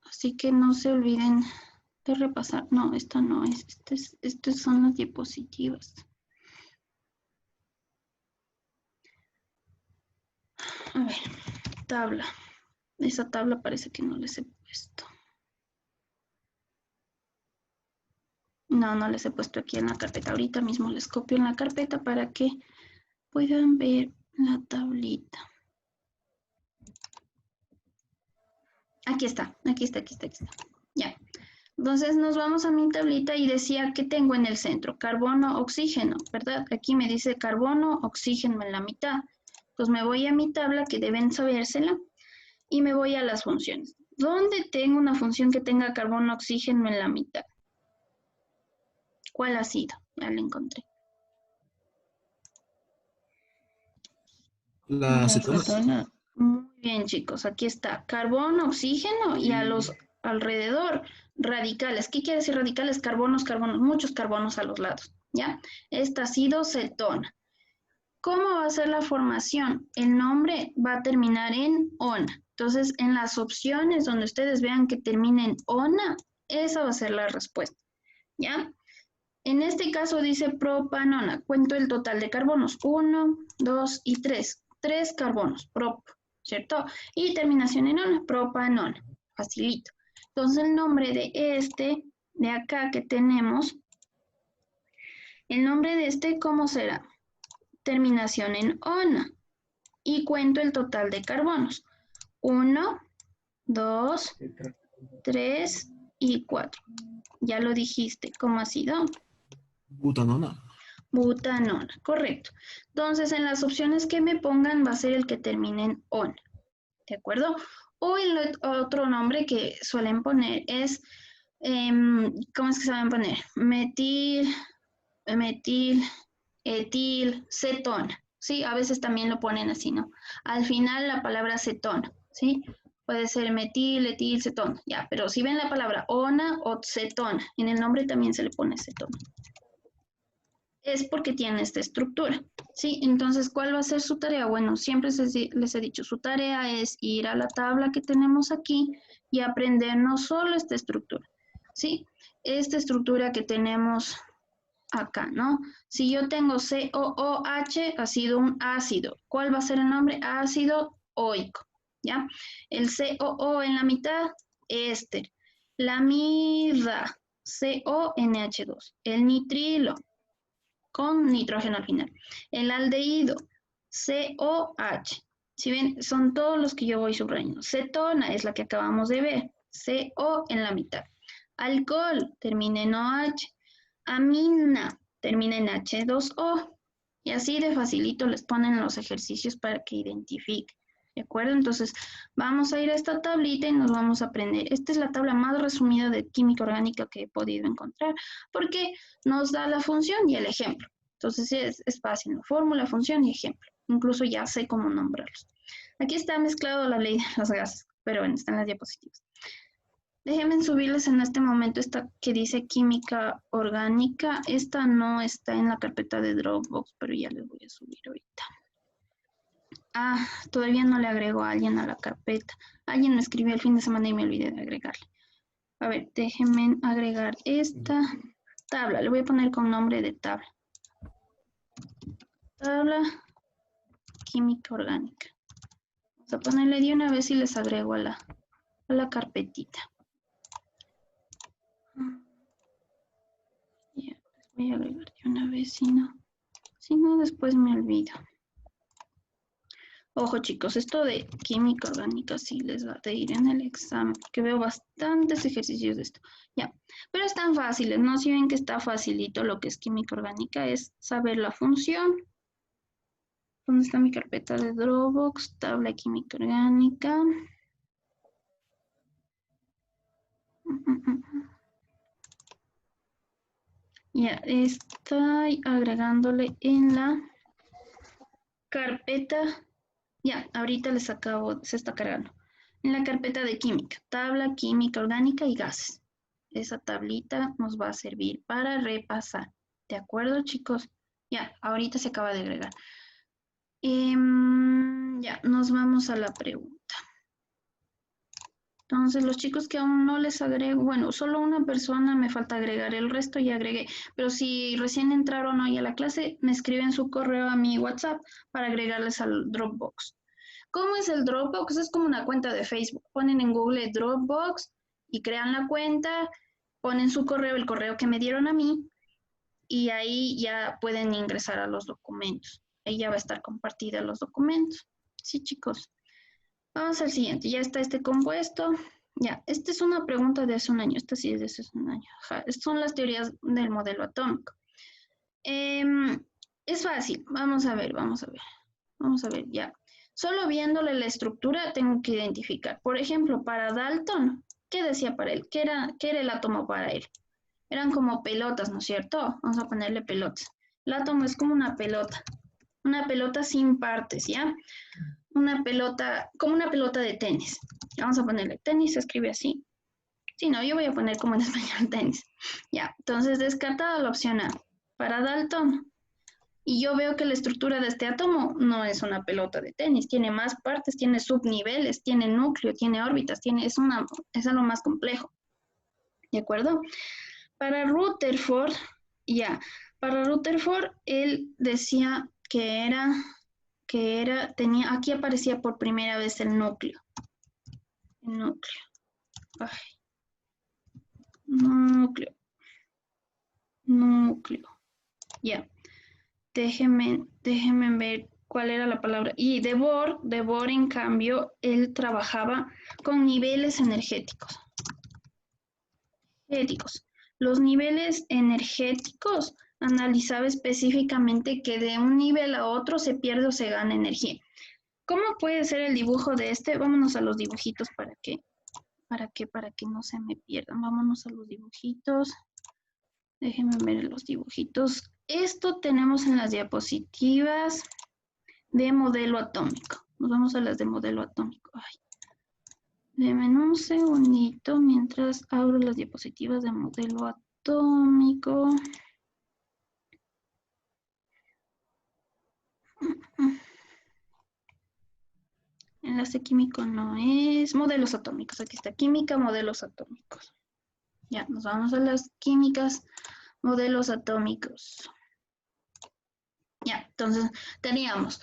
Así que no se olviden de repasar. No, esta no es. Estas son las diapositivas. A ver, tabla. Esa tabla parece que no les he puesto. No les he puesto aquí en la carpeta. Ahorita mismo les copio en la carpeta para que puedan ver la tablita. Aquí está. Ya. Entonces nos vamos a mi tablita y decía que tengo en el centro carbono, oxígeno, ¿verdad? Aquí me dice carbono, oxígeno en la mitad. Entonces me voy a mi tabla, que deben sabérsela, y me voy a las funciones. ¿Dónde tengo una función que tenga carbono, oxígeno en la mitad? ¿Cuál ha sido? Ya la encontré. La cetona. Muy bien, chicos. Aquí está carbono, oxígeno y a los alrededor radicales. ¿Qué quiere decir radicales? Carbonos, muchos carbonos a los lados, ¿ya? Esta ha sido cetona. ¿Cómo va a ser la formación? El nombre va a terminar en ona. Entonces, en las opciones donde ustedes vean que termina en ona, esa va a ser la respuesta, ¿ya? En este caso dice propanona. Cuento el total de carbonos. 1, 2 y 3. 3 carbonos, prop, ¿cierto? Y terminación en ona, propanona. Facilito. Entonces el nombre de acá que tenemos, el nombre de este, ¿cómo será? Terminación en ona. Y cuento el total de carbonos. 1, 2, 3 y 4. Ya lo dijiste, ¿cómo ha sido? Butanona. Butanona, correcto. Entonces, en las opciones que me pongan va a ser el que termine en on, ¿de acuerdo? O el otro nombre que suelen poner es, ¿cómo es que se van a poner? Metil, etil, cetona, ¿sí? A veces también lo ponen así, ¿no? Al final la palabra cetona, ¿sí? Puede ser metil, etil, cetona, ya, pero si ven la palabra ona o cetona, en el nombre también se le pone cetona. Es porque tiene esta estructura, ¿sí? Entonces, ¿cuál va a ser su tarea? Bueno, siempre les he dicho, su tarea es ir a la tabla que tenemos aquí y aprender no solo esta estructura, ¿sí? Esta estructura que tenemos acá, ¿no? Si yo tengo COOH, ha sido un ácido. ¿Cuál va a ser el nombre? Ácido oico, ¿ya? El COO en la mitad, éster. La amida, CONH2. El nitrilo, con nitrógeno al final. El aldehído, COH. Si ven, son todos los que yo voy subrayando. Cetona es la que acabamos de ver. CO en la mitad. Alcohol, termina en OH. Amina, termina en H2O. Y así de facilito les ponen los ejercicios para que identifiquen. ¿De acuerdo? Entonces, vamos a ir a esta tablita y nos vamos a aprender. Esta es la tabla más resumida de química orgánica que he podido encontrar, porque nos da la función y el ejemplo. Entonces, es fácil, ¿no? Fórmula, función y ejemplo. Incluso ya sé cómo nombrarlos. Aquí está mezclado la ley de los gases, pero bueno, están las diapositivas. Déjenme subirles en este momento esta que dice química orgánica. Esta no está en la carpeta de Dropbox, pero ya les voy a subir ahorita. Ah, todavía no le agrego a alguien a la carpeta. Alguien me escribió el fin de semana y me olvidé de agregarle. A ver, déjenme agregar esta tabla. Le voy a poner con nombre de tabla. Tabla química orgánica. Vamos a ponerle de una vez y les agrego a la carpetita. Ya, les Voy a agregar de una vez, si no después me olvido. Ojo chicos, esto de química orgánica sí les va a ir en el examen, porque veo bastantes ejercicios de esto. Ya, pero están fáciles, ¿no? Si ven que está facilito lo que es química orgánica, es saber la función. ¿Dónde está mi carpeta de Dropbox? Tabla de química orgánica. Ya, estoy agregándole en la carpeta. Ya, ahorita les acabo, se está cargando. En la carpeta de química, tabla química orgánica y gases. Esa tablita nos va a servir para repasar. ¿De acuerdo, chicos? Ya, ahorita se acaba de agregar. Ya, nos vamos a la pregunta. Entonces, los chicos que aún no les agrego, bueno, solo una persona me falta agregar, el resto ya agregué. Pero si recién entraron hoy a la clase, me escriben su correo a mi WhatsApp para agregarles al Dropbox. ¿Cómo es el Dropbox? Es como una cuenta de Facebook. Ponen en Google Dropbox y crean la cuenta, ponen su correo, el correo que me dieron a mí, y ahí ya pueden ingresar a los documentos. Ahí ya va a estar compartida los documentos. Sí, chicos. Vamos al siguiente. Ya está este compuesto. Ya, esta es una pregunta de hace un año. Esta sí es de hace un año. Ajá. Son las teorías del modelo atómico. Es fácil. Vamos a ver, vamos a ver. Vamos a ver, ya. Solo viéndole la estructura tengo que identificar. Por ejemplo, para Dalton, ¿qué decía para él? ¿Qué era el átomo para él? Eran como pelotas, ¿no es cierto? Vamos a ponerle pelotas. El átomo es como una pelota sin partes, ¿ya? Una pelota, como una pelota de tenis. Vamos a ponerle tenis, se escribe así. Sí, no, yo voy a poner como en español tenis. Ya, entonces descartada la opción A. Para Dalton, y yo veo que la estructura de este átomo no es una pelota de tenis, tiene más partes, tiene subniveles, tiene núcleo, tiene órbitas, es algo más complejo. ¿De acuerdo? Para Rutherford, ya, para Rutherford, él decía aquí aparecía por primera vez el núcleo. El núcleo. Ay. Núcleo. Ya. Déjenme ver cuál era la palabra. Y de Bohr, en cambio, él trabajaba con niveles energéticos. Los niveles energéticos analizaba específicamente que de un nivel a otro se pierde o se gana energía. ¿Cómo puede ser el dibujo de este? Vámonos a los dibujitos para que no se me pierdan. Vámonos a los dibujitos. Déjenme ver los dibujitos. Esto tenemos en las diapositivas de modelo atómico. Nos vamos a las de modelo atómico. Ay. Denme un segundito mientras abro las diapositivas de modelo atómico. Enlace químico no es. Modelos atómicos. Aquí está química, modelos atómicos. Ya, nos vamos a las químicas, modelos atómicos. Ya, entonces teníamos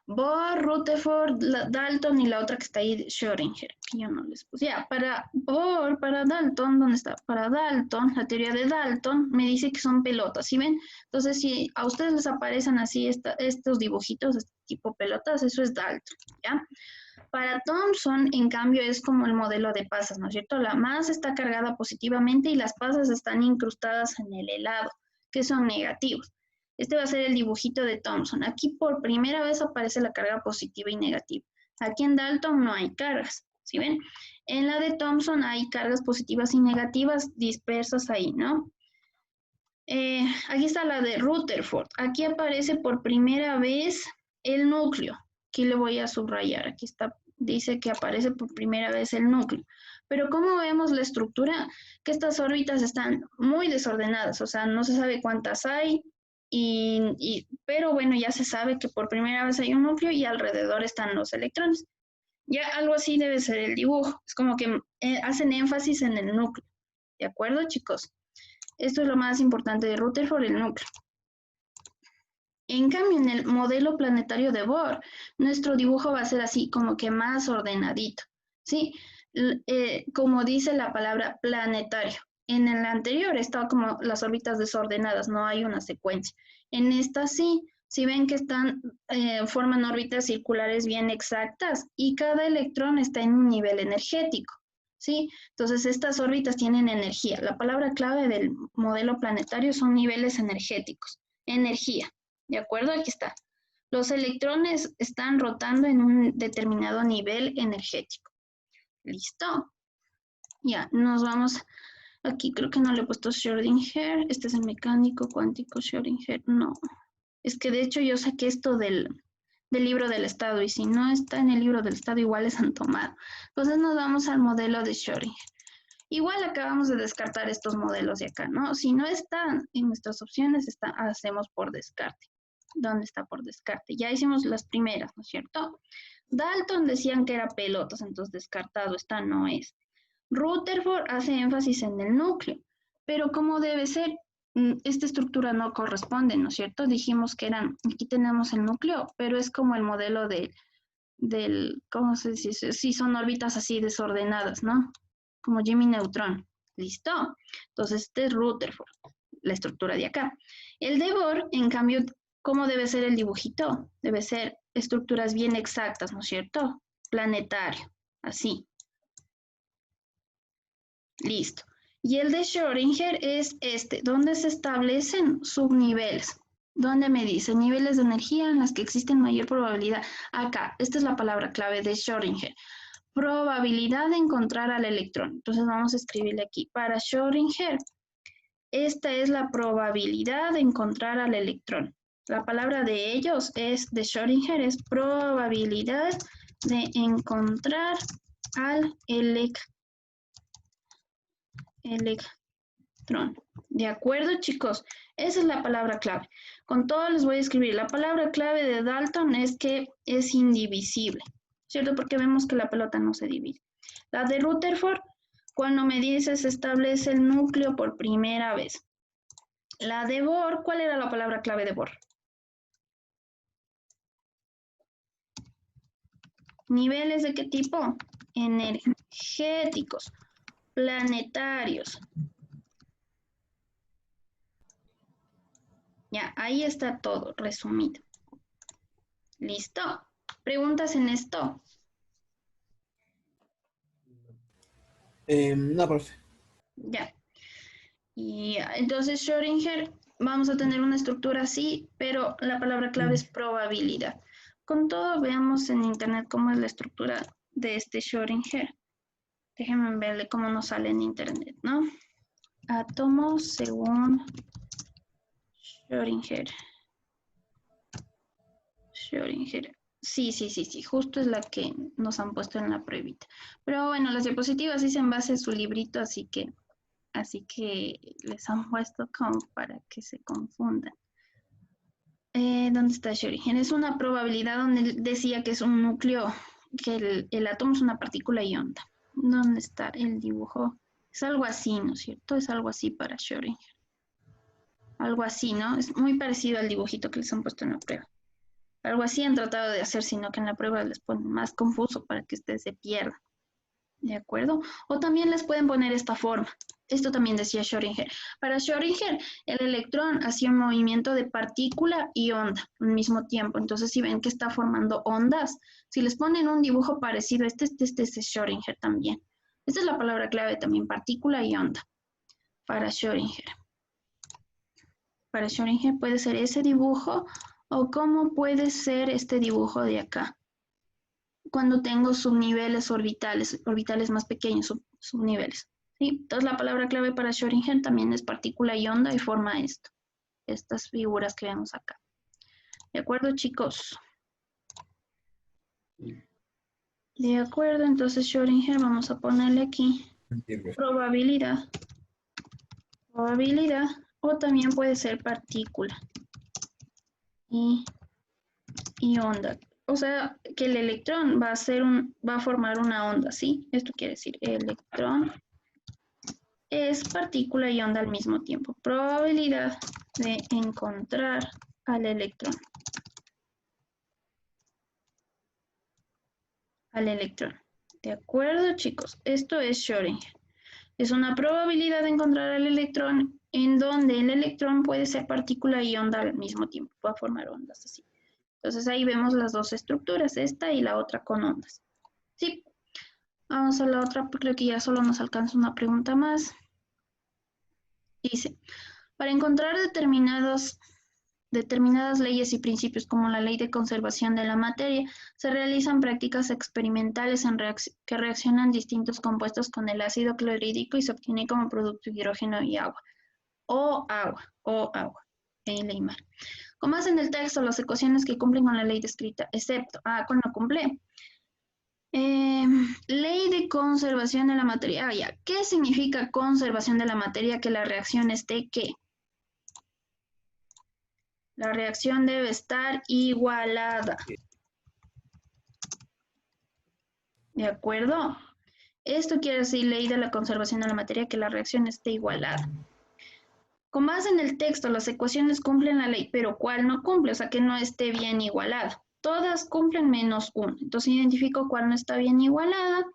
Bohr, Rutherford, Dalton y la otra que está ahí, Schrödinger, que yo no les puse. Ya, para Bohr, para Dalton, ¿dónde está? Para Dalton, la teoría de Dalton me dice que son pelotas, ¿sí ven? Entonces, si a ustedes les aparecen así estos dibujitos, este tipo pelotas, eso es Dalton, ¿ya? Para Thomson, en cambio, es como el modelo de pasas, ¿no es cierto? La masa está cargada positivamente y las pasas están incrustadas en el helado, que son negativos. Este va a ser el dibujito de Thomson. Aquí por primera vez aparece la carga positiva y negativa. Aquí en Dalton no hay cargas, ¿sí ven? En la de Thomson hay cargas positivas y negativas dispersas ahí, ¿no? Aquí está la de Rutherford. Aquí aparece por primera vez el núcleo. Aquí le voy a subrayar. Aquí está, dice que aparece por primera vez el núcleo. Pero ¿cómo vemos la estructura? Que estas órbitas están muy desordenadas. O sea, no se sabe cuántas hay. Pero bueno, ya se sabe que por primera vez hay un núcleo y alrededor están los electrones. Ya algo así debe ser el dibujo. Es como que hacen énfasis en el núcleo. ¿De acuerdo, chicos? Esto es lo más importante de Rutherford, el núcleo. En cambio, en el modelo planetario de Bohr, nuestro dibujo va a ser así, como que más ordenadito, ¿sí? Como dice la palabra planetario. En el anterior estaba como las órbitas desordenadas, no hay una secuencia. En esta sí, si ven que forman órbitas circulares bien exactas y cada electrón está en un nivel energético, ¿sí? Entonces estas órbitas tienen energía. La palabra clave del modelo planetario son niveles energéticos. Energía, ¿de acuerdo? Aquí está. Los electrones están rotando en un determinado nivel energético. ¿Listo? Ya, nos vamos. Aquí creo que no le he puesto Schrödinger. Este es el mecánico cuántico Schrödinger. No. Es que de hecho yo saqué esto del libro del estado y si no está en el libro del estado igual les han tomado. Entonces nos vamos al modelo de Schrödinger. Igual acabamos de descartar estos modelos de acá, ¿no? Si no están en nuestras opciones, hacemos por descarte. ¿Dónde está por descarte? Ya hicimos las primeras, ¿no es cierto? Dalton decían que era pelotas, entonces descartado, esta no es. Rutherford hace énfasis en el núcleo, pero ¿cómo debe ser? Esta estructura no corresponde, ¿no es cierto? Dijimos que aquí tenemos el núcleo, pero es como el modelo ¿cómo se dice? Sí, son órbitas así desordenadas, ¿no? Como Jimmy Neutron. ¿Listo? Entonces, este es Rutherford, la estructura de acá. El de Bohr, en cambio, ¿cómo debe ser el dibujito? Debe ser estructuras bien exactas, ¿no es cierto? Planetario, así. Listo. Y el de Schrödinger es donde se establecen subniveles. Donde me dice niveles de energía en las que existen mayor probabilidad. Acá, esta es la palabra clave de Schrödinger. Probabilidad de encontrar al electrón. Entonces vamos a escribirle aquí. Para Schrödinger, esta es la probabilidad de encontrar al electrón. La palabra de ellos de Schrödinger es probabilidad de encontrar al electrón. ¿De acuerdo, chicos? Esa es la palabra clave. Con todo les voy a escribir. La palabra clave de Dalton es que es indivisible, ¿cierto? Porque vemos que la pelota no se divide. La de Rutherford, cuando me dice se establece el núcleo por primera vez. La de Bohr, ¿cuál era la palabra clave de Bohr? ¿Niveles de qué tipo? Energéticos, planetarios. Ya, ahí está todo resumido. ¿Listo? ¿Preguntas en esto? No, profe. Ya. Y entonces Schrödinger, vamos a tener una estructura así, pero la palabra clave es probabilidad. Con todo, veamos en internet cómo es la estructura de este Schrödinger. Déjenme verle cómo nos sale en internet, ¿no? Átomos según Schrödinger. Schrödinger. Sí, justo es la que nos han puesto en la pruebita. Pero bueno, las diapositivas dicen base en su librito, así que les han puesto como para que se confundan. ¿Dónde está Schrödinger? Es una probabilidad donde decía que es un núcleo, que el átomo es una partícula y onda. ¿Dónde está el dibujo? Es algo así, ¿no es cierto? Es algo así para Schrödinger. Algo así, ¿no? Es muy parecido al dibujito que les han puesto en la prueba. Algo así han tratado de hacer, sino que en la prueba les ponen más confuso para que ustedes se pierdan. ¿De acuerdo? O también les pueden poner esta forma. Esto también decía Schrödinger. Para Schrödinger, el electrón hacía un movimiento de partícula y onda al mismo tiempo. Entonces, si ven que está formando ondas, si les ponen un dibujo parecido a este es Schrödinger también. Esta es la palabra clave también, partícula y onda. Para Schrödinger. Para Schrödinger puede ser ese dibujo o cómo puede ser este dibujo de acá. Cuando tengo subniveles orbitales más pequeños, subniveles. ¿Sí? Entonces la palabra clave para Schrödinger también es partícula y onda y forma esto. Estas figuras que vemos acá. ¿De acuerdo, chicos? De acuerdo, entonces Schrödinger vamos a ponerle aquí probabilidad. Probabilidad o también puede ser partícula y onda. O sea, que el electrón va a formar una onda, ¿sí? Esto quiere decir electrón es partícula y onda al mismo tiempo. Probabilidad de encontrar al electrón. ¿De acuerdo, chicos? Esto es Schrödinger. Es una probabilidad de encontrar el electrón en donde el electrón puede ser partícula y onda al mismo tiempo, puede formar ondas así. Entonces ahí vemos las dos estructuras, esta y la otra con ondas. Sí, vamos a la otra, creo que ya solo nos alcanza una pregunta más. Dice, para encontrar determinadas leyes y principios como la ley de conservación de la materia, se realizan prácticas experimentales que reaccionan distintos compuestos con el ácido clorhídrico y se obtiene como producto hidrógeno y agua. O agua. En Leymar. Como hacen el texto, las ecuaciones que cumplen con la ley descrita, excepto, ¿cuál no cumple? Ley de conservación de la materia. Ya. ¿Qué significa conservación de la materia? Que la reacción esté, ¿qué? La reacción debe estar igualada. ¿De acuerdo? Esto quiere decir ley de la conservación de la materia, que la reacción esté igualada. Con base en el texto, las ecuaciones cumplen la ley, pero ¿cuál no cumple? O sea, que no esté bien igualada. Todas cumplen menos una. Entonces identifico cuál no está bien igualada.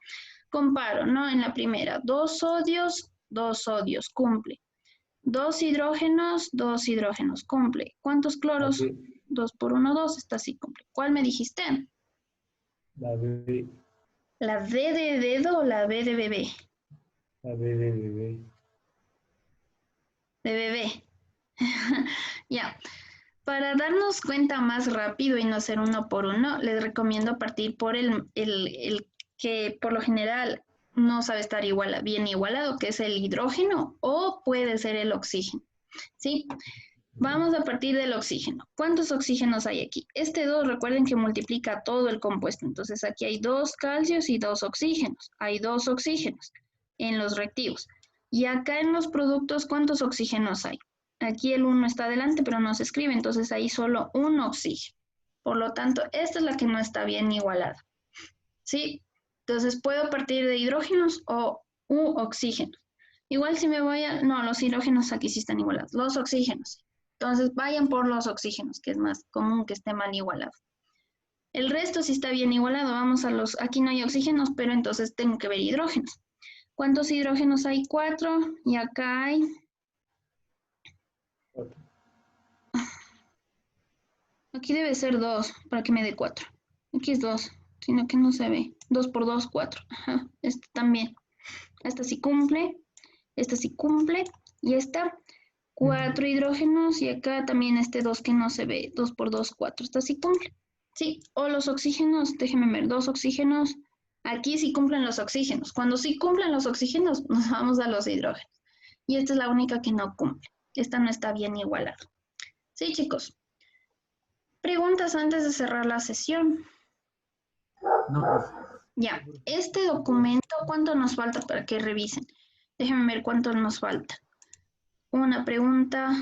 Comparo, ¿no? En la primera, 2 sodios, cumple. 2 hidrógenos, cumple. ¿Cuántos cloros? 2 por 1, 2, esta sí cumple. ¿Cuál me dijiste? La B. ¿La D de dedo o la B de bebé? La B de bebé. De bebé. Ya. Para darnos cuenta más rápido y no hacer uno por uno, les recomiendo partir por el que por lo general no sabe estar bien igualado, que es el hidrógeno, o puede ser el oxígeno. ¿Sí? Vamos a partir del oxígeno. ¿Cuántos oxígenos hay aquí? Este 2, recuerden que multiplica todo el compuesto. Entonces aquí hay 2 calcios y 2 oxígenos. Hay 2 oxígenos en los reactivos. Y acá en los productos, ¿cuántos oxígenos hay? Aquí el 1 está adelante, pero no se escribe. Entonces ahí solo un oxígeno. Por lo tanto, esta es la que no está bien igualada. ¿Sí? Entonces puedo partir de hidrógenos o oxígenos. Igual si me voy a... No, los hidrógenos aquí sí están igualados. Los oxígenos. Entonces vayan por los oxígenos, que es más común que esté mal igualado. El resto sí está bien igualado. Vamos a los... Aquí no hay oxígenos, pero entonces tengo que ver hidrógenos. ¿Cuántos hidrógenos hay? 4. Y acá hay... 4. Aquí debe ser 2 para que me dé 4. Aquí es 2, sino que no se ve. 2 por 2, 4. Ajá, esta también. Esta sí cumple. Esta sí cumple. Y esta, 4 hidrógenos. Y acá también este 2 que no se ve. 2 por 2, 4. Esta sí cumple. Sí, o los oxígenos, déjenme ver. 2 oxígenos. Aquí sí cumplen los oxígenos. Cuando sí cumplen los oxígenos, nos vamos a los hidrógenos. Y esta es la única que no cumple. Esta no está bien igualada. Sí, chicos. Preguntas antes de cerrar la sesión. No, profe. Ya, este documento, ¿cuánto nos falta para que revisen? Déjenme ver cuánto nos falta. 1 pregunta,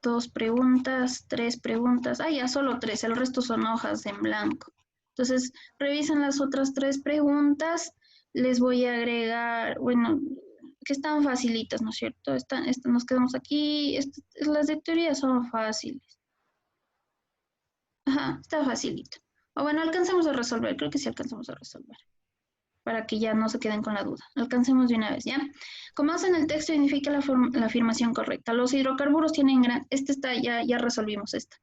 2 preguntas, 3 preguntas. Ya solo 3, el resto son hojas en blanco. Entonces, revisen las otras 3 preguntas. Les voy a agregar, bueno, que están facilitas, ¿no es cierto? Nos quedamos aquí. Las de teoría son fáciles. Ajá, está facilito. O bueno, alcancemos a resolver. Creo que sí alcanzamos a resolver. Para que ya no se queden con la duda. Alcancemos de una vez, ¿ya? Como hacen el texto, identifica la afirmación correcta. Los hidrocarburos tienen gran... ya resolvimos esta.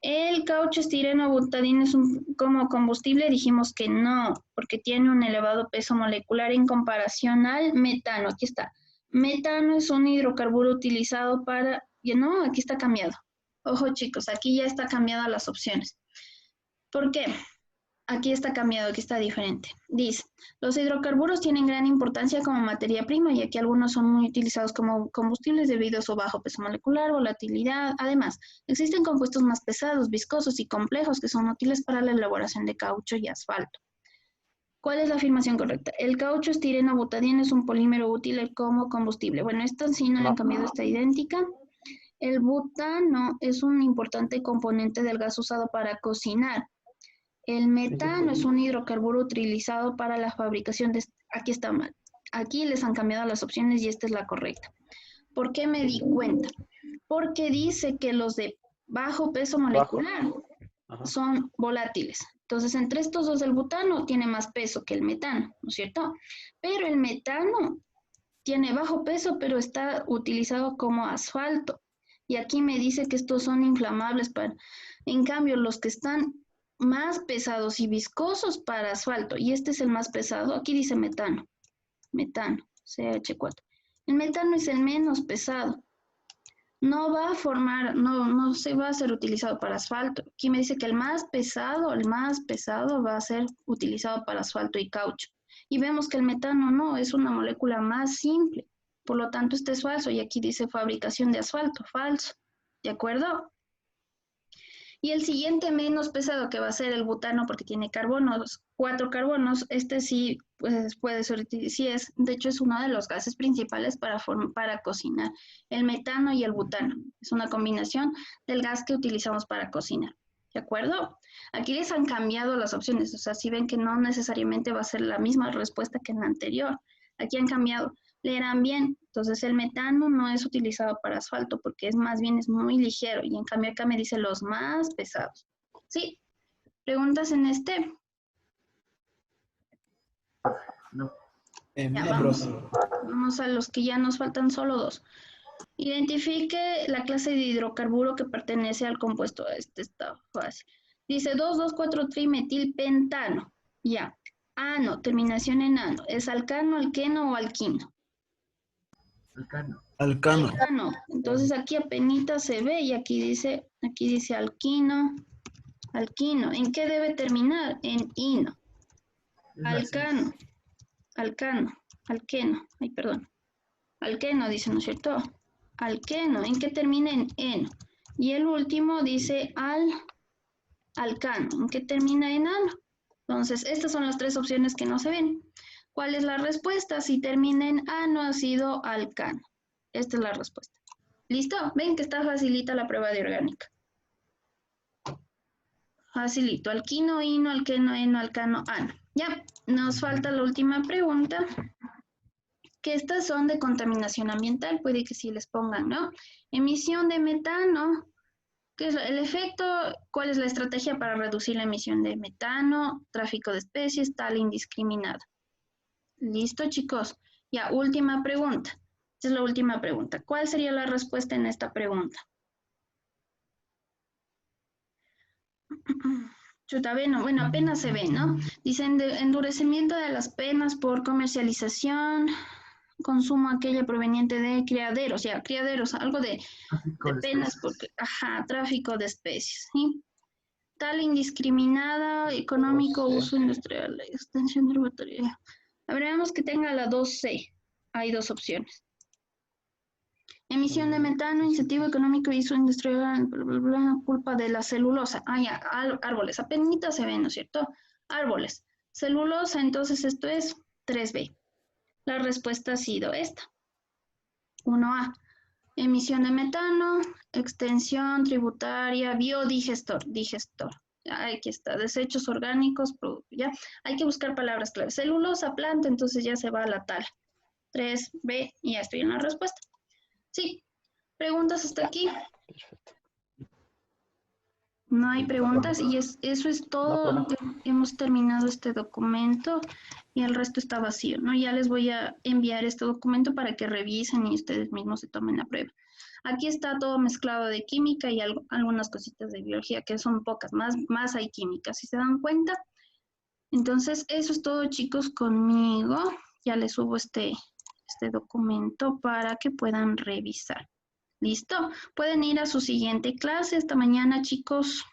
El caucho estireno butadieno es como combustible. Dijimos que no, porque tiene un elevado peso molecular en comparación al metano. Aquí está. Metano es un hidrocarburo utilizado para... Ya no, aquí está cambiado. Ojo, chicos, aquí ya está cambiada las opciones. ¿Por qué? Aquí está cambiado, aquí está diferente. Dice, los hidrocarburos tienen gran importancia como materia prima, ya que algunos son muy utilizados como combustibles debido a su bajo peso molecular, volatilidad. Además, existen compuestos más pesados, viscosos y complejos que son útiles para la elaboración de caucho y asfalto. ¿Cuál es la afirmación correcta? El caucho estireno butadieno es un polímero útil como combustible. Bueno, esta sí no le han cambiado, está idéntica. El butano es un importante componente del gas usado para cocinar. El metano es un hidrocarburo utilizado para la fabricación de... Aquí está mal. Aquí les han cambiado las opciones y esta es la correcta. ¿Por qué me di cuenta? Porque dice que los de bajo peso molecular son volátiles. Entonces, entre estos dos, el butano tiene más peso que el metano, ¿no es cierto? Pero el metano tiene bajo peso, pero está utilizado como asfalto. Y aquí me dice que estos son inflamables para, en cambio, los que están más pesados y viscosos para asfalto, y este es el más pesado, aquí dice metano, CH4. El metano es el menos pesado. No va a formar, no se va a ser utilizado para asfalto. Aquí me dice que el más pesado va a ser utilizado para asfalto y caucho. Y vemos que el metano no, es una molécula más simple. Por lo tanto, este es falso. Y aquí dice fabricación de asfalto, falso. ¿De acuerdo? Y el siguiente menos pesado, que va a ser el butano, porque tiene carbonos, 4 carbonos, este sí pues, puede ser, sí es, de hecho es uno de los gases principales para cocinar. El metano y el butano. Es una combinación del gas que utilizamos para cocinar. ¿De acuerdo? Aquí les han cambiado las opciones, o sea, si ven que no necesariamente va a ser la misma respuesta que en la anterior. Aquí han cambiado. Leerán bien, entonces el metano no es utilizado para asfalto porque es más bien es muy ligero y en cambio acá me dice los más pesados. ¿Sí? ¿Preguntas en este? No. Ya, No, vamos. profe. Vamos a los que ya nos faltan solo 2. Identifique la clase de hidrocarburo que pertenece al compuesto. Este está fácil. Dice 2,2,4-trimetilpentano. Ya. Ano, terminación en ano. ¿Es alcano, alqueno o alquino? Alcano. Alcano. Alcano. Entonces aquí apenita se ve y aquí dice alquino, alquino. ¿En qué debe terminar? En ino. Es la Alcano, alqueno. Ay, perdón. Alqueno dice, ¿no es cierto? Alqueno. ¿En qué termina? En eno. Y el último dice alcano. ¿En qué termina? En ano. Entonces, estas son las 3 opciones que no se ven. ¿Cuál es la respuesta? Si termina en ano, ha sido alcano. Esta es la respuesta. ¿Listo? Ven que está facilita la prueba de orgánica. Facilito. Alquino, ino, alqueno, eno, alcano, ano. Ya, nos falta la última pregunta. Que estas son de contaminación ambiental. Puede que sí les pongan, ¿no? Emisión de metano. ¿Qué es el efecto? ¿Cuál es la estrategia para reducir la emisión de metano? Tráfico de especies, tal indiscriminado. ¿Listo, chicos? Ya, última pregunta. Esta es la última pregunta. ¿Cuál sería la respuesta en esta pregunta? Chuta, bueno, apenas se ve, ¿no? Dicen endurecimiento de las penas por comercialización, consumo aquella proveniente de criaderos, ya, criaderos, algo de penas por, tráfico de especies, ¿sí? Tal indiscriminada, económico, uso industrial, extensión de laboratorio. Veremos que tenga la 2C. Hay 2 opciones. Emisión de metano, incentivo económico y uso industrial, bla, bla, bla, culpa de la celulosa. Ya, árboles. Apenas se ven, ¿no es cierto? Árboles. Celulosa, entonces esto es 3B. La respuesta ha sido esta. 1A. Emisión de metano, extensión tributaria, biodigestor, digestor. Aquí está, desechos orgánicos, ya. Hay que buscar palabras claves. Celulosa, planta, entonces ya se va a la tala. 3B, y ya estoy en la respuesta. Sí. ¿Preguntas hasta aquí? Perfecto. No hay preguntas y eso es todo. No, Hemos terminado este documento y el resto está vacío, ¿no? Ya les voy a enviar este documento para que revisen y ustedes mismos se tomen la prueba. Aquí está todo mezclado de química y algunas cositas de biología, que son pocas, más hay química, si se dan cuenta. Entonces, eso es todo, chicos, conmigo. Ya les subo este documento para que puedan revisar. ¿Listo? Pueden ir a su siguiente clase. Esta mañana, chicos.